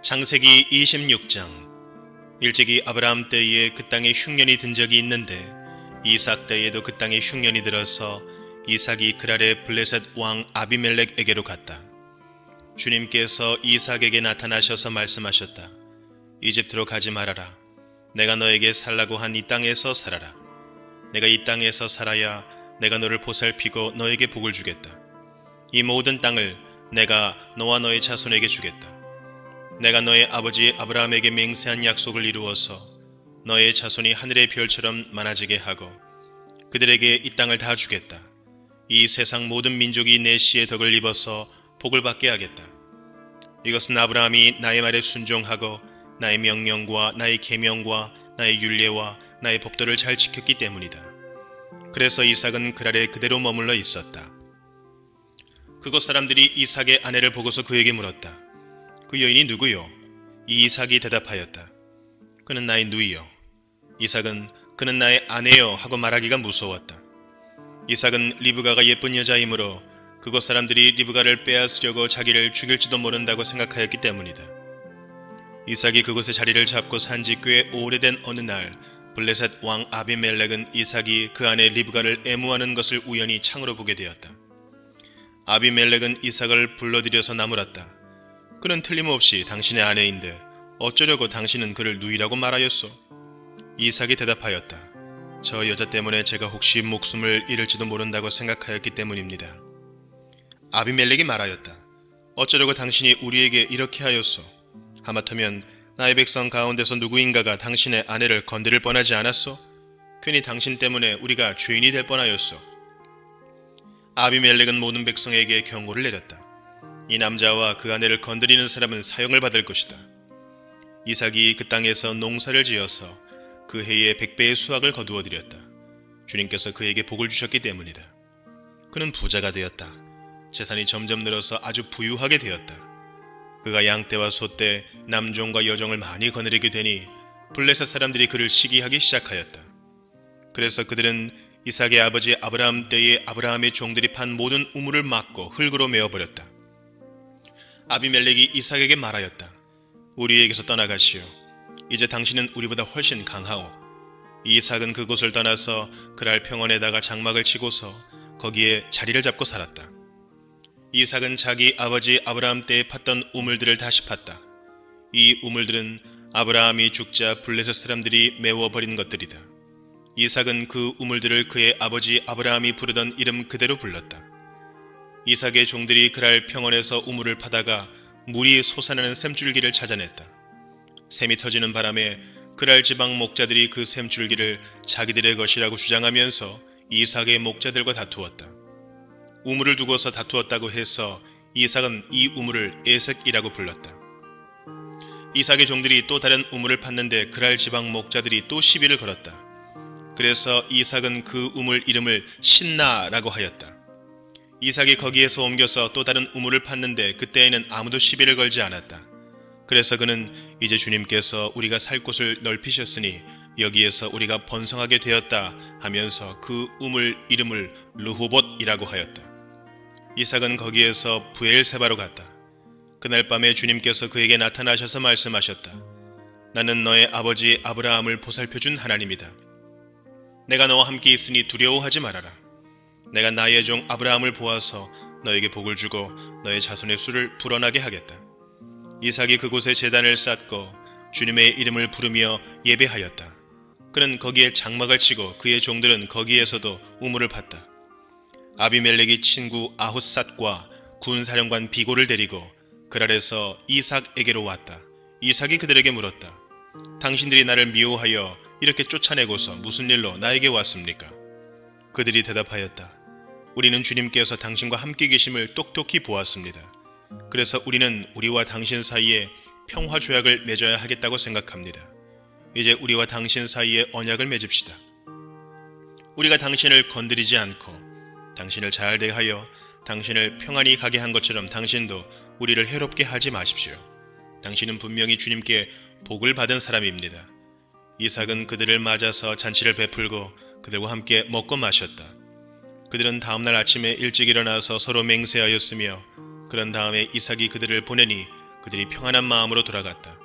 Speaker 1: 창세기 26장. 일찍이 아브라함 때에 그 땅에 흉년이 든 적이 있는데 이삭 때에도 그 땅에 흉년이 들어서 이삭이 그랄의 블레셋 왕 아비멜렉에게로 갔다. 주님께서 이삭에게 나타나셔서 말씀하셨다. 이집트로 가지 말아라. 내가 너에게 살라고 한 이 땅에서 살아라. 내가 이 땅에서 살아야 내가 너를 보살피고 너에게 복을 주겠다. 이 모든 땅을 내가 너와 너의 자손에게 주겠다. 내가 너의 아버지 아브라함에게 맹세한 약속을 이루어서 너의 자손이 하늘의 별처럼 많아지게 하고 그들에게 이 땅을 다 주겠다. 이 세상 모든 민족이 내 씨의 덕을 입어서 복을 받게 하겠다. 이것은 아브라함이 나의 말에 순종하고 나의 명령과 나의 계명과 나의 율례와 나의 법도를 잘 지켰기 때문이다. 그래서 이삭은 그랄에 그대로 머물러 있었다. 그곳 사람들이 이삭의 아내를 보고서 그에게 물었다. 그 여인이 누구요? 이 이삭이 대답하였다. 그는 나의 누이요. 이삭은 그는 나의 아내요 하고 말하기가 무서웠다. 이삭은 리브가가 예쁜 여자이므로 그곳 사람들이 리브가를 빼앗으려고 자기를 죽일지도 모른다고 생각하였기 때문이다. 이삭이 그곳에 자리를 잡고 산지 꽤 오래된 어느 날 블레셋 왕 아비멜렉은 이삭이 그 아내 리브가를 애무하는 것을 우연히 창으로 보게 되었다. 아비멜렉은 이삭을 불러들여서 나무랐다. 그는 틀림없이 당신의 아내인데 어쩌려고 당신은 그를 누이라고 말하였소? 이삭이 대답하였다. 저 여자 때문에 제가 혹시 목숨을 잃을지도 모른다고 생각하였기 때문입니다. 아비멜렉이 말하였다. 어쩌려고 당신이 우리에게 이렇게 하였소? 하마터면 나의 백성 가운데서 누구인가가 당신의 아내를 건드릴 뻔하지 않았소? 괜히 당신 때문에 우리가 죄인이 될 뻔하였소. 아비멜렉은 모든 백성에게 경고를 내렸다. 이 남자와 그 아내를 건드리는 사람은 사형을 받을 것이다. 이삭이 그 땅에서 농사를 지어서 그 해에 100배의 수확을 거두어 드렸다. 주님께서 그에게 복을 주셨기 때문이다. 그는 부자가 되었다. 재산이 점점 늘어서 아주 부유하게 되었다. 그가 양떼와 소떼, 남종과 여종을 많이 거느리게 되니 블레셋 사람들이 그를 시기하기 시작하였다. 그래서 그들은 이삭의 아버지 아브라함 때에 아브라함의 종들이 판 모든 우물을 막고 흙으로 메어버렸다. 아비멜렉이 이삭에게 말하였다. 우리에게서 떠나가시오. 이제 당신은 우리보다 훨씬 강하오. 이삭은 그곳을 떠나서 그랄 평원에다가 장막을 치고서 거기에 자리를 잡고 살았다. 이삭은 자기 아버지 아브라함 때에 팠던 우물들을 다시 팠다. 이 우물들은 아브라함이 죽자 블레셋 사람들이 메워버린 것들이다. 이삭은 그 우물들을 그의 아버지 아브라함이 부르던 이름 그대로 불렀다. 이삭의 종들이 그랄 평원에서 우물을 파다가 물이 솟아나는 샘줄기를 찾아냈다. 샘이 터지는 바람에 그랄 지방 목자들이 그 샘줄기를 자기들의 것이라고 주장하면서 이삭의 목자들과 다투었다. 우물을 두고서 다투었다고 해서 이삭은 이 우물을 에색이라고 불렀다. 이삭의 종들이 또 다른 우물을 팠는데 그랄 지방 목자들이 또 시비를 걸었다. 그래서 이삭은 그 우물 이름을 신나라고 하였다. 이삭이 거기에서 옮겨서 또 다른 우물을 팠는데 그때에는 아무도 시비를 걸지 않았다. 그래서 그는 이제 주님께서 우리가 살 곳을 넓히셨으니 여기에서 우리가 번성하게 되었다 하면서 그 우물 이름을 르호봇이라고 하였다. 이삭은 거기에서 브엘세바로 갔다. 그날 밤에 주님께서 그에게 나타나셔서 말씀하셨다. 나는 너의 아버지 아브라함을 보살펴준 하나님이다. 내가 너와 함께 있으니 두려워하지 말아라. 내가 나의 종 아브라함을 보아서 너에게 복을 주고 너의 자손의 수를 불어나게 하겠다. 이삭이 그곳에 제단을 쌓고 주님의 이름을 부르며 예배하였다. 그는 거기에 장막을 치고 그의 종들은 거기에서도 우물을 팠다. 아비멜렉이 친구 아훗삿과 군사령관 비고를 데리고 그랄에서 이삭에게로 왔다. 이삭이 그들에게 물었다. 당신들이 나를 미워하여 이렇게 쫓아내고서 무슨 일로 나에게 왔습니까? 그들이 대답하였다. 우리는 주님께서 당신과 함께 계심을 똑똑히 보았습니다. 그래서 우리는 우리와 당신 사이에 평화 조약을 맺어야 하겠다고 생각합니다. 이제 우리와 당신 사이에 언약을 맺읍시다. 우리가 당신을 건드리지 않고 당신을 잘 대하여 당신을 평안히 가게 한 것처럼 당신도 우리를 해롭게 하지 마십시오. 당신은 분명히 주님께 복을 받은 사람입니다. 이삭은 그들을 맞아서 잔치를 베풀고 그들과 함께 먹고 마셨다. 그들은 다음날 아침에 일찍 일어나서 서로 맹세하였으며 그런 다음에 이삭이 그들을 보내니 그들이 평안한 마음으로 돌아갔다.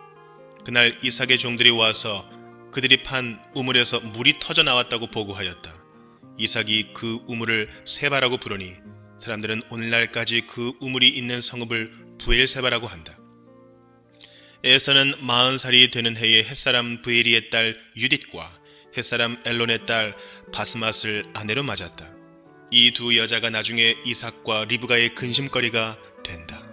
Speaker 1: 그날 이삭의 종들이 와서 그들이 판 우물에서 물이 터져 나왔다고 보고하였다. 이삭이 그 우물을 세바라고 부르니 사람들은 오늘날까지 그 우물이 있는 성읍을 브엘세바라고 한다. 에서는 40살이 되는 해에 햇사람 브에리의 딸 유딧과 햇사람 엘론의 딸 바스맛을 아내로 맞았다. 이 두 여자가 나중에 이삭과 리브가의 근심거리가 된다.